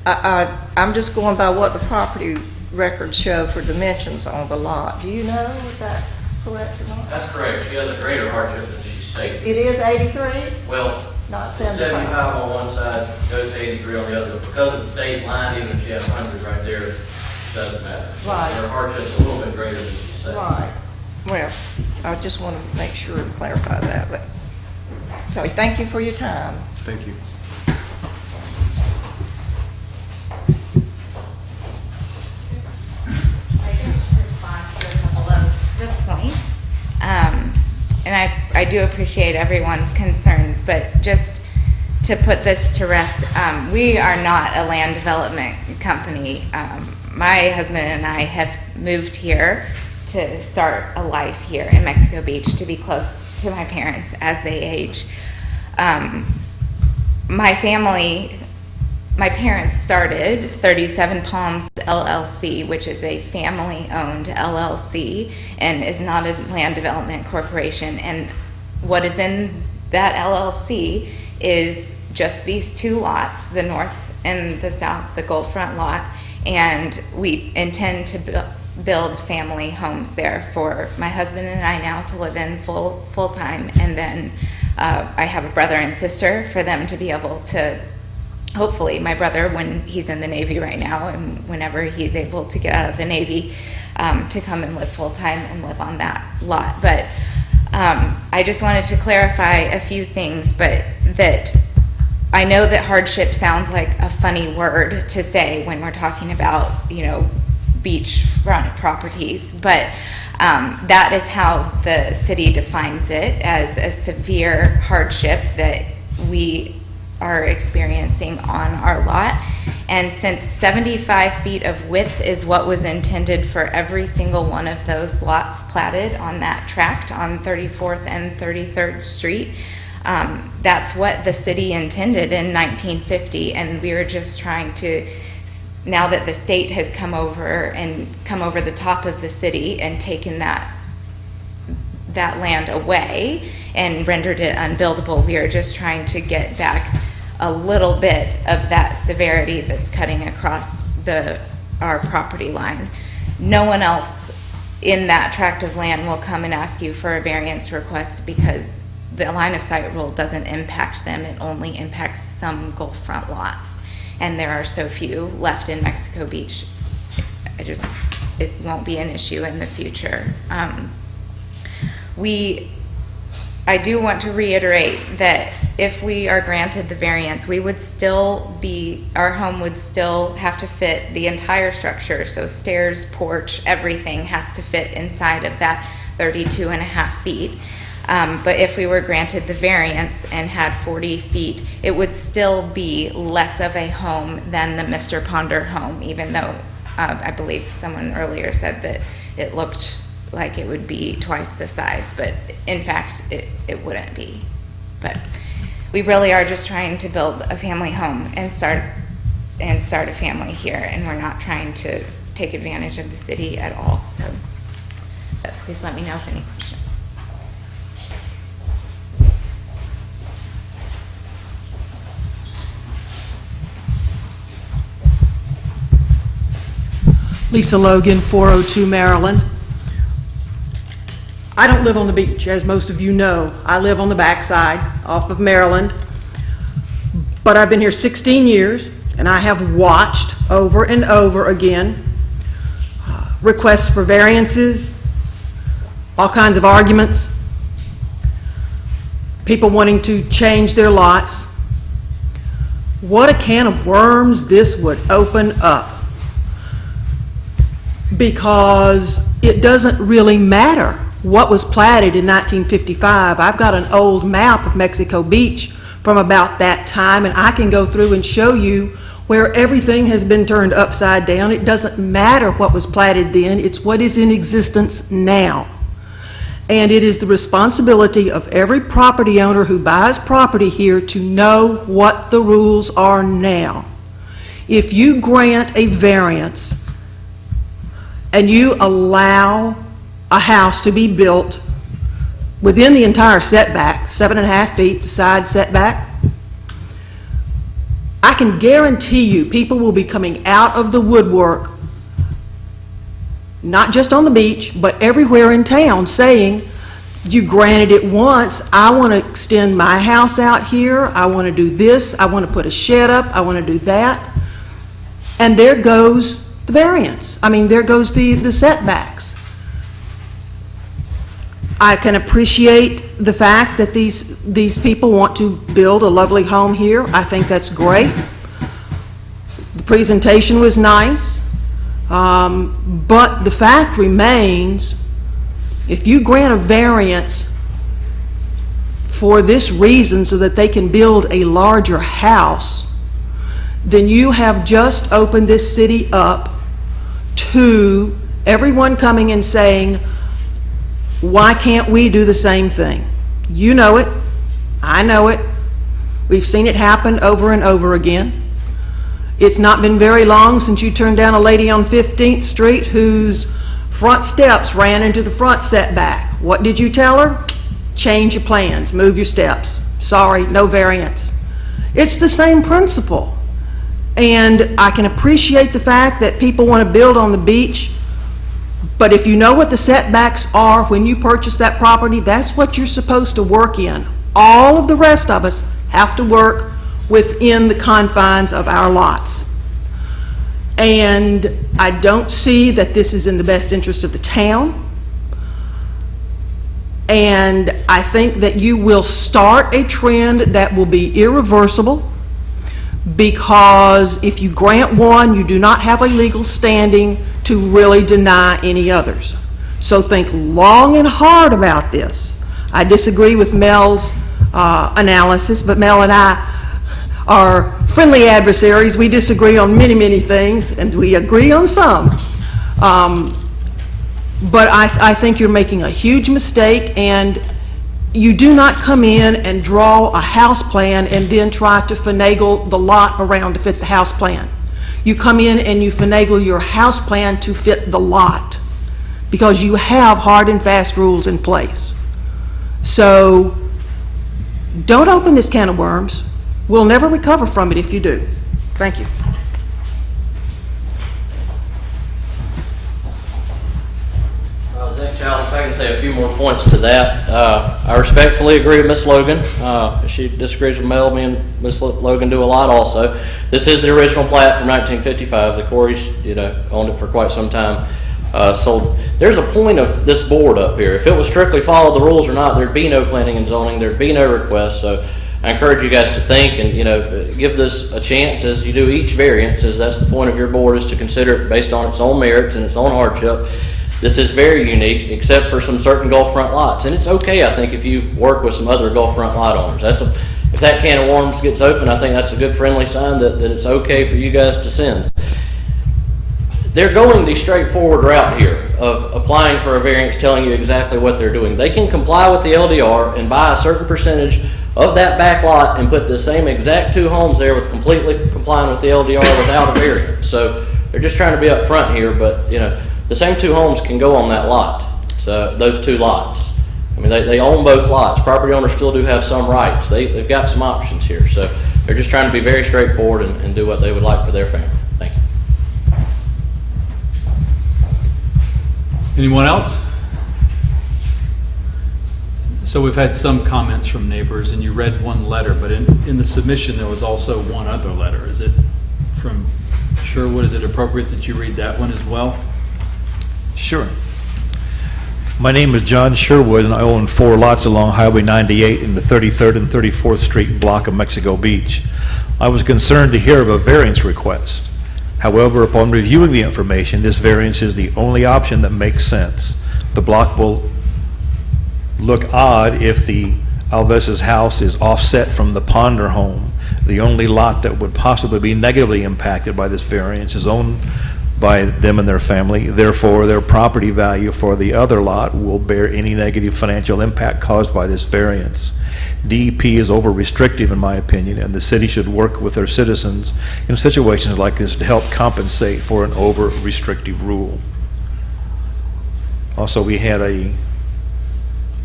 I'm just going by what the property records show for dimensions on the lot. Do you know if that's correct or not? That's correct. She has a greater hardship than she stated. It is 83, Well, not 75 75. on one side, goes to 83 on the other. But because of the state line, even if she has 100 right there, it doesn't matter. Right. Her hardship's a little bit greater than she said. Right. Well, I just want to make sure to clarify that. But so thank you for your time. Thank you. I can just respond to a couple of the points. And I do appreciate everyone's concerns, but just to put this to rest, we are not a land development company. My husband and I have moved here to start a life here in Mexico Beach, to be close to my parents as they age. My parents started 37 Palms LLC, which is a family-owned LLC and is not a land development corporation. And what is in that LLC is just these 2 lots, the north and the south, the Gold Front lot, and we intend to build family homes there for my husband and I now to live in full-time, and then I have a brother and sister for them to be able to, hopefully my brother when he's in the Navy right now and whenever he's able to get out of the Navy, to come and live full-time and live on that lot. But I just wanted to clarify a few things, but that I know that hardship sounds like a funny word to say when we're talking about, beachfront properties, but that is how the city defines it, as a severe hardship that we are experiencing on our lot. And since 75 feet of width is what was intended for every single one of those lots platted on that tract on 34th and 33rd Street, that's what the city intended in 1950, and we were just trying to, now that the state has come over the top of the city and taken that that land away and rendered it unbuildable. We are just trying to get back a little bit of that severity that's cutting across our property line. No one else in that tract of land will come and ask you for a variance request because the line of sight rule doesn't impact them. It only impacts some Gulf front lots. And there are so few left in Mexico Beach. It won't be an issue in the future. I do want to reiterate that if we are granted the variance, our home would still have to fit the entire structure. So stairs, porch, everything has to fit inside of that 32.5 feet. But if we were granted the variance and had 40 feet, it would still be less of a home than the Mr. Ponder home, even though I believe someone earlier said that it looked like it would be twice the size, but in fact, it wouldn't be. But we really are just trying to build a family home and start a family here, and we're not trying to take advantage of the city at all. So, but please let me know if any questions. Lisa Logan, 402 Maryland. I don't live on the beach, as most of you know. I live on the backside off of Maryland. But I've been here 16 years, and I have watched over and over again requests for variances, all kinds of arguments, people wanting to change their lots. What a can of worms this would open up. Because it doesn't really matter what was platted in 1955. I've got an old map of Mexico Beach from about that time, and I can go through and show you where everything has been turned upside down. It doesn't matter what was platted then, it's what is in existence now. And it is the responsibility of every property owner who buys property here to know what the rules are now. If you grant a variance and you allow a house to be built within the entire setback, 7.5 feet, the side setback, I can guarantee you people will be coming out of the woodwork, not just on the beach, but everywhere in town, saying, you granted it once, I want to extend my house out here, I want to do this, I want to put a shed up, I want to do that. And there goes the variance. I mean, there goes the setbacks. I can appreciate the fact that these people want to build a lovely home here. I think that's great. The presentation was nice, but the fact remains, if you grant a variance for this reason so that they can build a larger house, then you have just opened this city up to everyone coming and saying, why can't we do the same thing? You know it. I know it. We've seen it happen over and over again. It's not been very long since you turned down a lady on 15th Street whose front steps ran into the front setback. What did you tell her? Change your plans, move your steps. Sorry, no variance. It's the same principle. And I can appreciate the fact that people want to build on the beach, but if you know what the setbacks are when you purchase that property, that's what you're supposed to work in. All of the rest of us have to work within the confines of our lots. And I don't see that this is in the best interest of the town. And I think that you will start a trend that will be irreversible, because if you grant one, you do not have a legal standing to really deny any others. So think long and hard about this. I disagree with Mel's analysis, but Mel and I are friendly adversaries. We disagree on many, many things, and we agree on some. But I think you're making a huge mistake, and you do not come in and draw a house plan and then try to finagle the lot around to fit the house plan. You come in and you finagle your house plan to fit the lot, because you have hard and fast rules in place. So don't open this can of worms. We'll never recover from it if you do. Thank you. Zach Child, if I can say a few more points to that. I respectfully agree with Ms. Logan. If she disagrees with Mel, me and Ms. Logan do a lot also. This is the original plat from 1955. The Corys, owned it for quite some time. So there's a point of this board up here. If it was strictly follow the rules or not, there'd be no planning and zoning, there'd be no request. So I encourage you guys to think and, give this a chance as you do each variance, as that's the point of your board, is to consider it based on its own merits and its own hardship. This is very unique, except for some certain Gulf front lots. And it's okay, I think, if you work with some other Gulf front lot owners. If that can of worms gets open, I think that's a good friendly sign that it's okay for you guys to send. They're going the straightforward route here of applying for a variance, telling you exactly what they're doing. They can comply with the LDR and buy a certain percentage of that back lot and put the same exact two homes there with completely complying with the LDR without a variance. So they're just trying to be upfront here, but the same two homes can go on that lot. So those two lots. I mean, they own both lots. Property owners still do have some rights. They've got some options here. So they're just trying to be very straightforward and do what they would like for their family. Thank you. Anyone else? So we've had some comments from neighbors, and you read one letter, but in the submission, there was also one other letter. Is it from Sherwood? Is it appropriate that you read that one as well? Sure. My name is John Sherwood, and I own 4 lots along Highway 98 in the 33rd and 34th Street block of Mexico Beach. I was concerned to hear of a variance request. However, upon reviewing the information, this variance is the only option that makes sense. The block will look odd if the Alves' house is offset from the Ponder home. The only lot that would possibly be negatively impacted by this variance is owned by them and their family. Therefore, their property value for the other lot will bear any negative financial impact caused by this variance. DEP is over-restrictive, in my opinion, and the city should work with their citizens in situations like this to help compensate for an over-restrictive rule. Also, we had a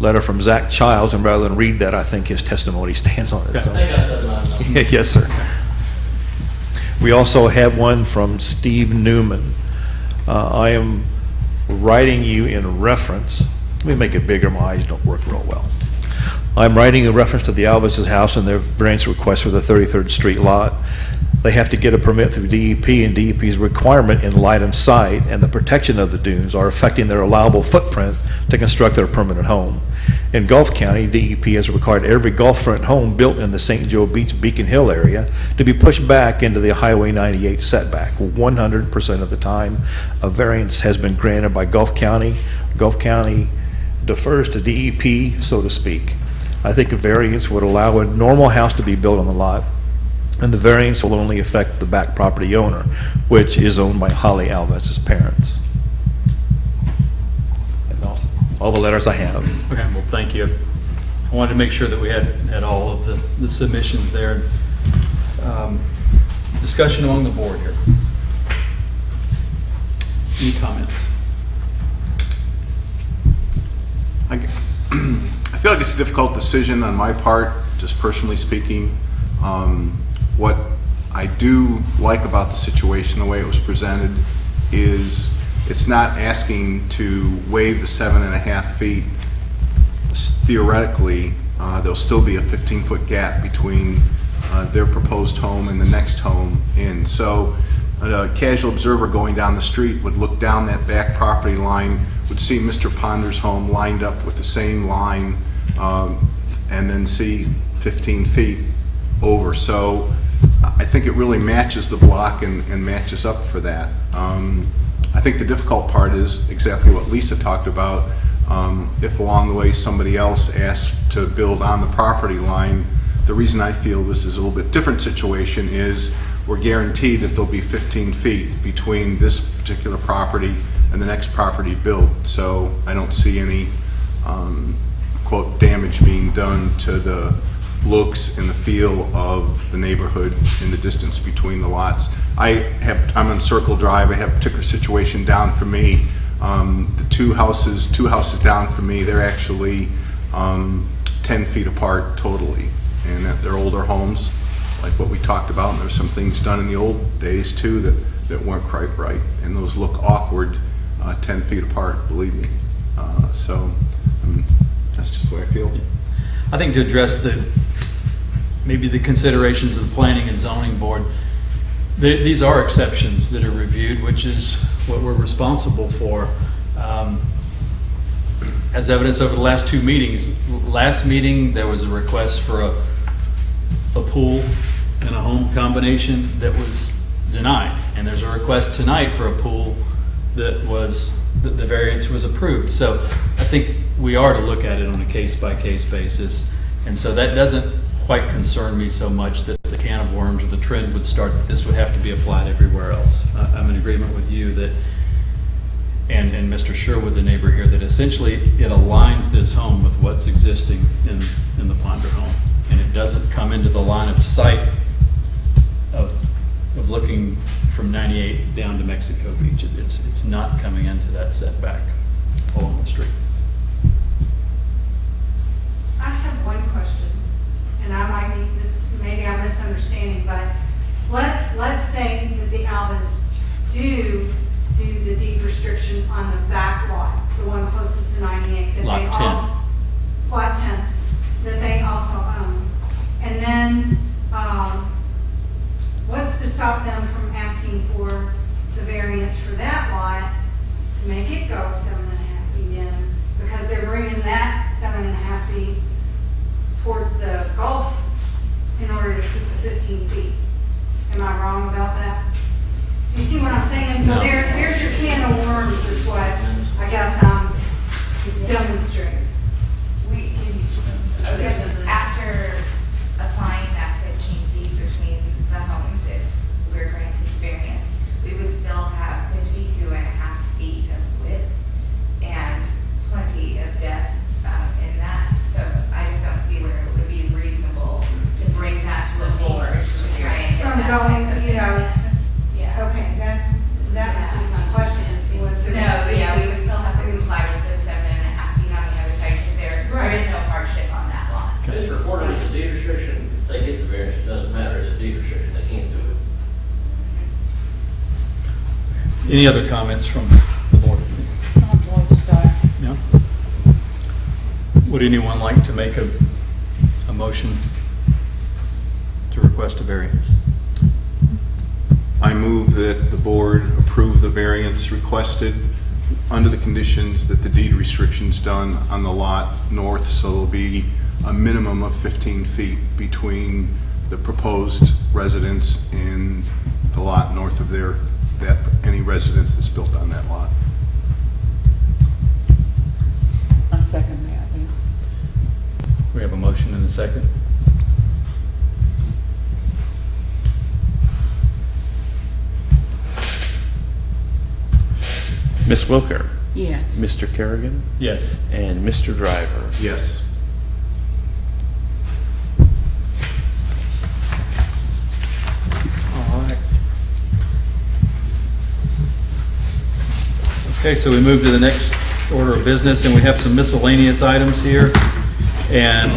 letter from Zach Childs, and rather than read that, I think his testimony stands on its own. I think I said mine. Yes, sir. We also have one from Steve Newman. I am writing you in reference, let me make it bigger, my eyes don't work real well. I'm writing in reference to the Alves' house and their variance request for the 33rd Street lot. They have to get a permit through DEP, and DEP's requirement in light and sight and the protection of the dunes are affecting their allowable footprint to construct their permanent home. In Gulf County, DEP has required every Gulffront home built in the St. Joe Beach Beacon Hill area to be pushed back into the Highway 98 setback 100% of the time. A variance has been granted by Gulf County. Gulf County defers to DEP, so to speak. I think a variance would allow a normal house to be built on the lot, and the variance will only affect the back property owner, which is owned by Holly Alves' parents. And all the letters I have. Okay, well, thank you. I wanted to make sure that we had all of the submissions there. Discussion among the board here. Any comments? I feel like it's a difficult decision on my part, just personally speaking. What I do like about the situation, the way it was presented, is it's not asking to waive the 7.5 feet. Theoretically, there'll still be a 15-foot gap between their proposed home and the next home. And so a casual observer going down the street would look down that back property line, would see Mr. Ponder's home lined up with the same line, and then see 15 feet over. So I think it really matches the block and matches up for that. I think the difficult part is exactly what Lisa talked about. If along the way somebody else asks to build on the property line, the reason I feel this is a little bit different situation is we're guaranteed that there'll be 15 feet between this particular property and the next property built. So I don't see any quote damage being done to the looks and the feel of the neighborhood in the distance between the lots. I'm on Circle Drive. I have a particular situation down for me. The two houses down from me, they're actually 10 feet apart totally, and that they're older homes, like what we talked about, and there's some things done in the old days too that weren't quite right, and those look awkward 10 feet apart, believe me. So that's just the way I feel. I think to address maybe the considerations of the Planning and Zoning Board, these are exceptions that are reviewed, which is what we're responsible for. As evidence over the last two meetings, last meeting, there was a request for a pool and a home combination that was denied. And there's a request tonight for a pool that the variance was approved. So I think we are to look at it on a case-by-case basis. And so that doesn't quite concern me so much that the can of worms or the trend would start that this would have to be applied everywhere else. I'm in agreement with you that, and Mr. Sherwood, the neighbor here, that essentially it aligns this home with what's existing in the Ponder home. And it doesn't come into the line of sight of looking from 98 down to Mexico Beach. It's not coming into that setback along the street. I have one question, and I might need this, maybe I'm misunderstanding, but let's say that the Alvins do the deed restriction on the back lot, the one closest to 98. That Lot they 10. Also, lot 10, that they also own. And then, what's to stop them from asking for the variance for that lot to make it go 7.5 feet in? Because they're bringing that 7.5 feet towards the Gulf in order to keep the 15 feet. Am I wrong about that? You see what I'm saying? So No. there's your can of worms is what I guess I'm demonstrating. After applying that 15 feet between the homes, if we're granted variance, we would still have 52.5 feet of width and plenty of depth in that. So I just don't see where it would be reasonable to bring that to the board to try and get From that going, type of you know, variance. Yeah. okay, that was just my question, is was there? No, but yeah, we would still have to comply with the 7.5 feet on the other side because there is no hardship on that lot. It's reported as a deed restriction. If they get the variance, it doesn't matter. It's a deed restriction. They can't do it. Any other comments from the board? No? Would anyone like to make a motion to request a variance? I move that the board approve the variance requested under the conditions that the deed restriction's done on the lot north, so there'll be a minimum of 15 feet between the proposed residence and the lot north of there, that any residence that's built on that lot. I second that, yeah. We have a motion and a second. Ms. Wilker, Yes. Mr. Kerrigan, Yes. and Mr. Driver. Yes. All right. Okay, so we move to the next order of business, and we have some miscellaneous items here. And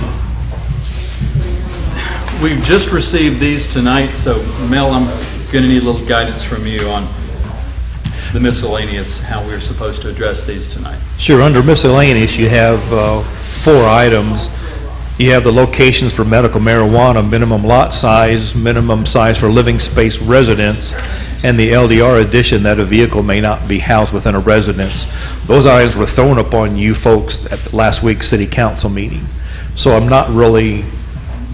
we've just received these tonight, so Mel, I'm going to need a little guidance from you on the miscellaneous, how we're supposed to address these tonight. Sure, under miscellaneous, you have 4 items. You have the locations for medical marijuana, minimum lot size, minimum size for living space residence, and the LDR addition that a vehicle may not be housed within a residence. Those items were thrown upon you folks at last week's city council meeting. So I'm not really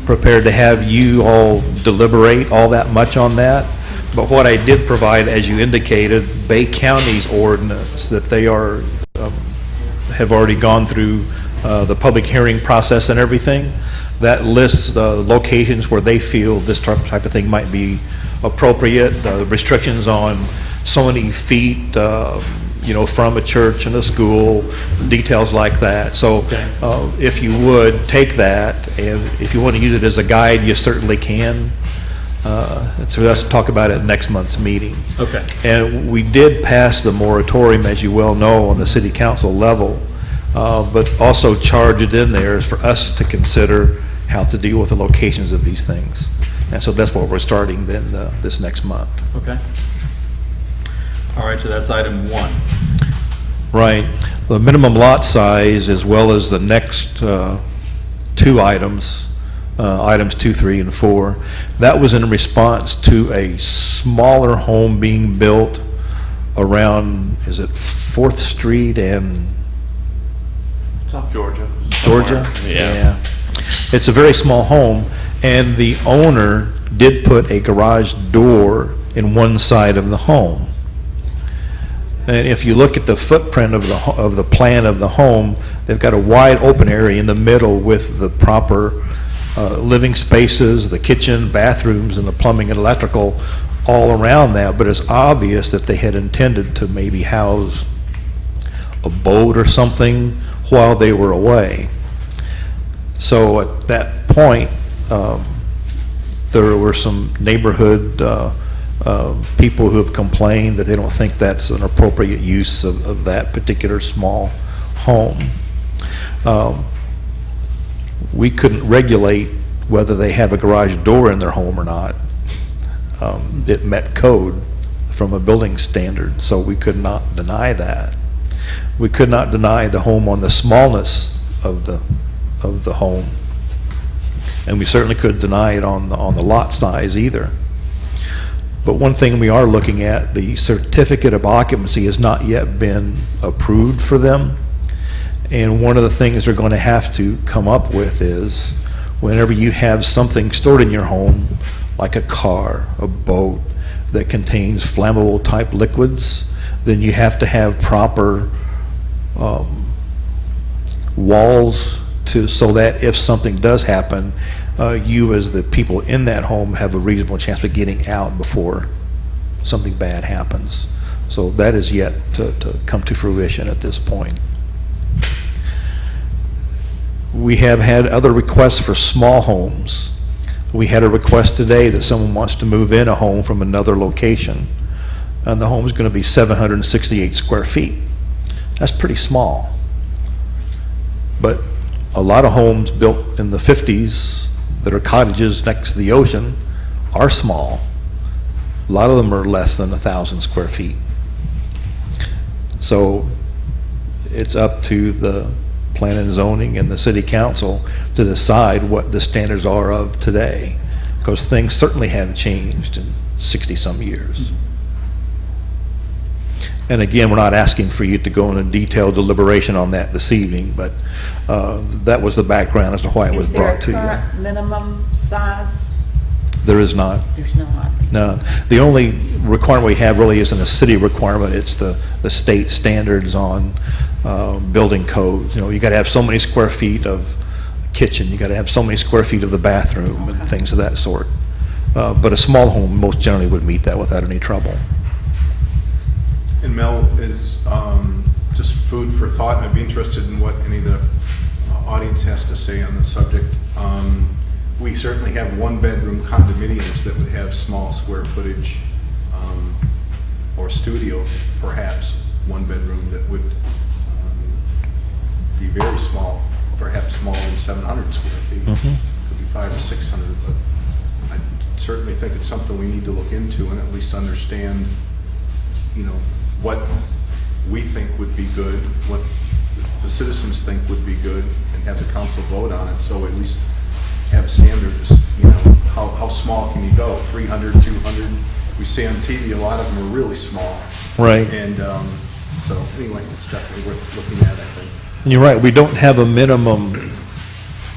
prepared to have you all deliberate all that much on that. But what I did provide, as you indicated, Bay County's ordinance, that they are, have already gone through the public hearing process and everything, that lists the locations where they feel this type of thing might be appropriate, the restrictions on so many feet, from a church and a school, details like that. So if you would, take that, and if you want to use it as a guide, you certainly can. So let's talk about it next month's meeting. Okay. And we did pass the moratorium, as you well know, on the city council level but also charged in there is for us to consider how to deal with the locations of these things. And so that's what we're starting then this next month. Okay. All right, so that's item 1. Right. The minimum lot size, as well as the next 2 items, items 2, 3, and 4, that was in response to a smaller home being built around, is it 4th Street and South Georgia. Georgia? Somewhere. Yeah. It's a very small home, and the owner did put a garage door in one side of the home. And if you look at the footprint of the plan of the home, they've got a wide open area in the middle with the proper living spaces, the kitchen, bathrooms, and the plumbing and electrical all around that. But it's obvious that they had intended to maybe house a boat or something while they were away. So at that point, there were some neighborhood people who have complained that they don't think that's an appropriate use of that particular small home. We couldn't regulate whether they have a garage door in their home or not. It met code from a building standard, so we could not deny that. We could not deny the home on the smallness of the home, and we certainly couldn't deny it on the lot size either. But one thing we are looking at, the certificate of occupancy has not yet been approved for them. And one of the things they're going to have to come up with is whenever you have something stored in your home, like a car, a boat, that contains flammable type liquids, then you have to have proper walls so that if something does happen, you as the people in that home have a reasonable chance of getting out before something bad happens. So that is yet to come to fruition at this point. We have had other requests for small homes. We had a request today that someone wants to move in a home from another location, and the home is going to be 768 square feet. That's pretty small. But a lot of homes built in the 50s that are cottages next to the ocean are small. A lot of them are less than 1,000 square feet. So it's up to the Plan and Zoning and the City Council to decide what the standards are of today, because things certainly have changed in 60-some years. And again, we're not asking for you to go into detailed deliberation on that this evening, but that was the background as to why it was brought to you. Is there a current minimum size? There is not. There's not. No. The only requirement we have really isn't a city requirement, it's the state standards on building codes. You know, you got to have so many square feet of kitchen, you got to have so many square feet of the bathroom and things of that sort. But a small home most generally would meet that without any trouble. And Mel, is just food for thought, and I'd be interested in what any of the audience has to say on the subject. We certainly have one-bedroom condominiums that would have small square footage, or studio, perhaps, one bedroom that would be very small, perhaps smaller than 700 square feet. Could be 500 or 600, but I certainly think it's something we need to look into and at least understand, you know, what we think would be good, what the citizens think would be good, and have the council vote on it, so at least have standards, you know, how small can you go? 300, 200? We see on TV, a lot of them are really small. Right. And so anyway, it's definitely worth looking at, I think. And you're right, we don't have a minimum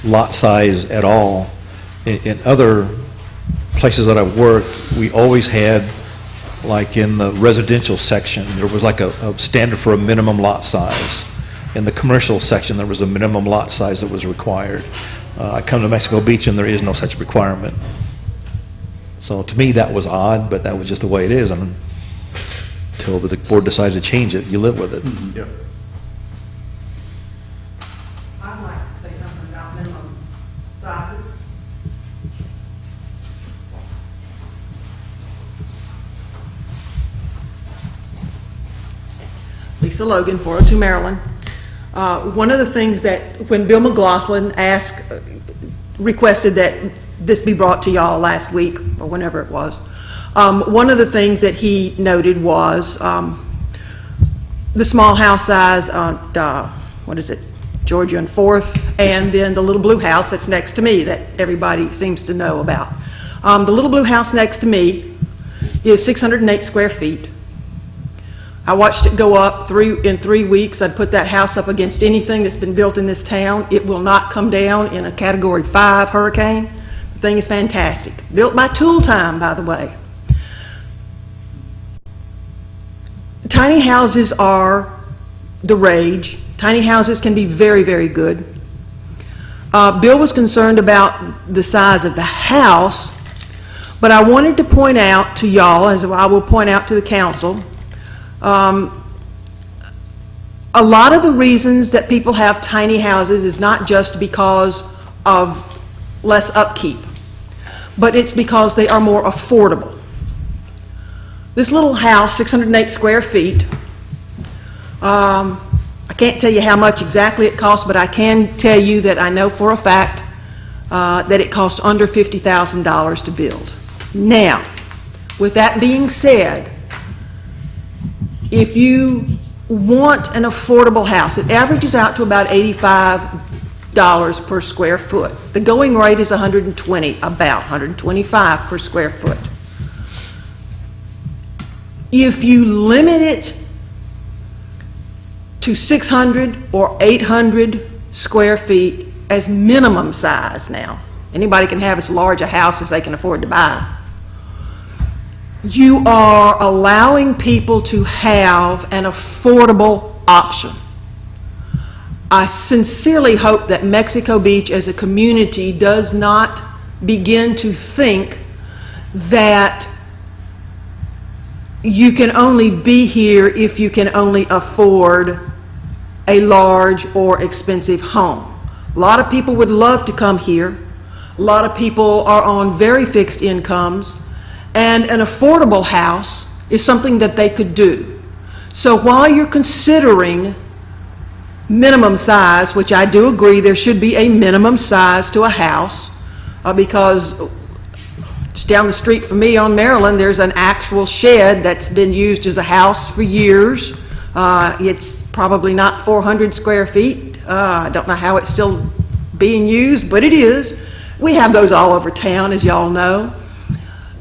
lot size at all. In other places that I've worked, we always had, like in the residential section, there was like a standard for a minimum lot size. In the commercial section, there was a minimum lot size that was required. I come to Mexico Beach and there is no such requirement. So to me, that was odd, but that was just the way it is. And until the board decides to change it, you live with it. Yep. I'd like to say something about minimum sizes. Lisa Logan, 402 Maryland. One of the things that, when Bill McLaughlin requested that this be brought to y'all last week, or whenever it was, one of the things that he noted was the small house size on, Georgia and 4th, and then the little blue house that's next to me that everybody seems to know about. The little blue house next to me is 608 square feet. I watched it go up in 3 weeks. I'd put that house up against anything that's been built in this town. It will not come down in a Category 5 hurricane. The thing is fantastic. Built by Tool Time, by the way. Tiny houses are the rage. Tiny houses can be very, very good. Bill was concerned about the size of the house, but I wanted to point out to y'all, as I will point out to the council, a lot of the reasons that people have tiny houses is not just because of less upkeep, but it's because they are more affordable. This little house, 608 square feet, I can't tell you how much exactly it costs, but I can tell you that I know for a fact that it costs under $50,000 to build. Now, with that being said, if you want an affordable house, it averages out to about $85 per square foot. The going rate is about $125 per square foot. If you limit it to 600 or 800 square feet as minimum size now, anybody can have as large a house as they can afford to buy, you are allowing people to have an affordable option. I sincerely hope that Mexico Beach as a community does not begin to think that you can only be here if you can only afford a large or expensive home. A lot of people would love to come here. A lot of people are on very fixed incomes, and an affordable house is something that they could do. So while you're considering minimum size, which I do agree there should be a minimum size to a house, because just down the street from me on Maryland, there's an actual shed that's been used as a house for years. It's probably not 400 square feet. I don't know how it's still being used, but it is. We have those all over town, as y'all know.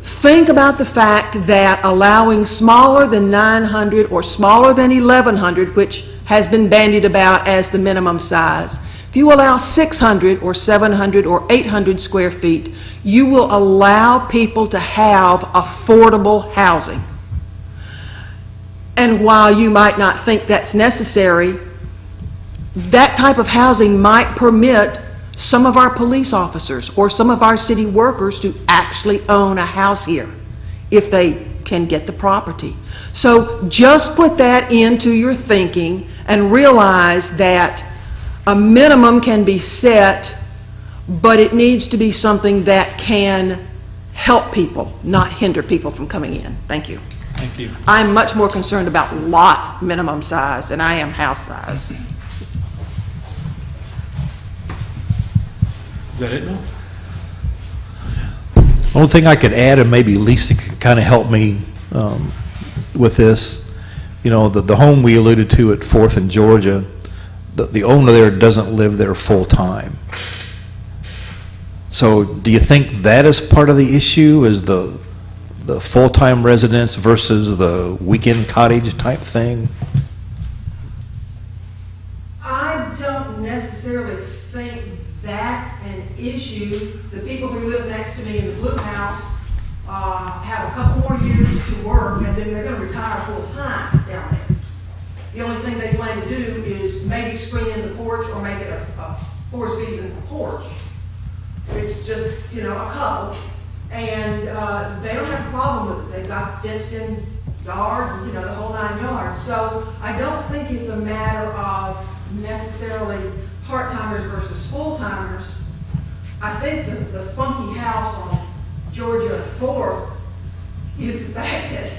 Think about the fact that allowing smaller than 900 or smaller than 1100, which has been bandied about as the minimum size, if you allow 600 or 700 or 800 square feet, you will allow people to have affordable housing. And while you might not think that's necessary, that type of housing might permit some of our police officers or some of our city workers to actually own a house here if they can get the property. So just put that into your thinking and realize that a minimum can be set, but it needs to be something that can help people, not hinder people from coming in. Thank you. Thank you. I'm much more concerned about lot minimum size than I am house size. Is that it, Bill? Only thing I could add, and maybe Lisa could kind of help me with this, you know, the home we alluded to at 4th and Georgia, the owner there doesn't live there full-time. So do you think that is part of the issue, is the full-time residence versus the weekend cottage type thing? I don't necessarily think that's an issue. The people who live next to me in the blue house have a couple more years to work, and then they're going to retire full-time down there. The only thing they plan to do is maybe screen in the porch or make it a four-season porch. It's just, you know, a couple, and they don't have a problem with it. They've got fenced-in yard, you know, the whole 9 yards. So I don't think it's a matter of necessarily part-timers versus full-timers. I think the funky house on Georgia and 4th is the fact that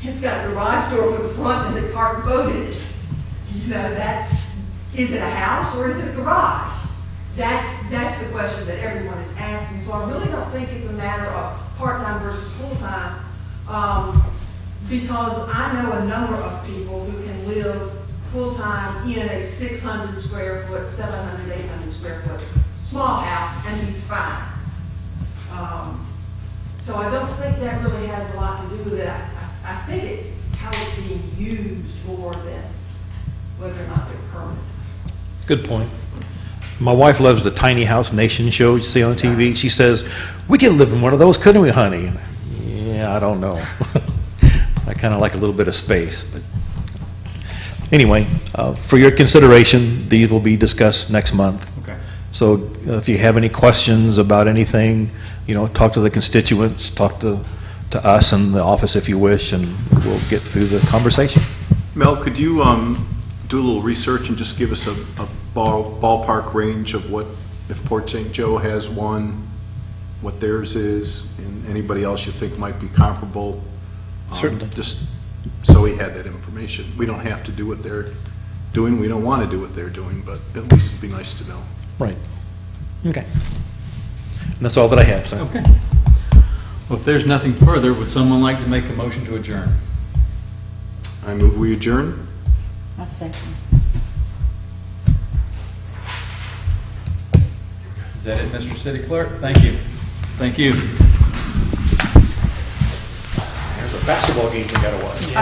it's got a garage door for the front and they park a boat in it. You know, is it a house or is it a garage? That's the question that everyone is asking. So I really don't think it's a matter of part-time versus full-time, because I know a number of people who can live full-time in a 600 square foot, 700, 800 square foot small house and be fine. So I don't think that really has a lot to do with it. I think it's how it's being used more than whether or not they're permanent. Good point. My wife loves the Tiny House Nation show you see on TV. She says, we could live in one of those, couldn't we, honey? Yeah, I don't know. I kind of like a little bit of space. But anyway, for your consideration, these will be discussed next month. Okay. So if you have any questions about anything, talk to the constituents, talk to us in the office if you wish, and we'll get through the conversation. Mel, could you do a little research and just give us a ballpark range of what, if Port St. Joe has one, what theirs is, and anybody else you think might be comparable? Certainly. Just so we had that information. We don't have to do what they're doing. We don't want to do what they're doing, but at least it'd be nice to know. Right. Okay. And that's all that I have, sir. Okay. Well, if there's nothing further, would someone like to make a motion to adjourn? I move we adjourn. I second. Is that it, Mr. City Clerk? Thank you. Thank you. There's a basketball game we got to watch.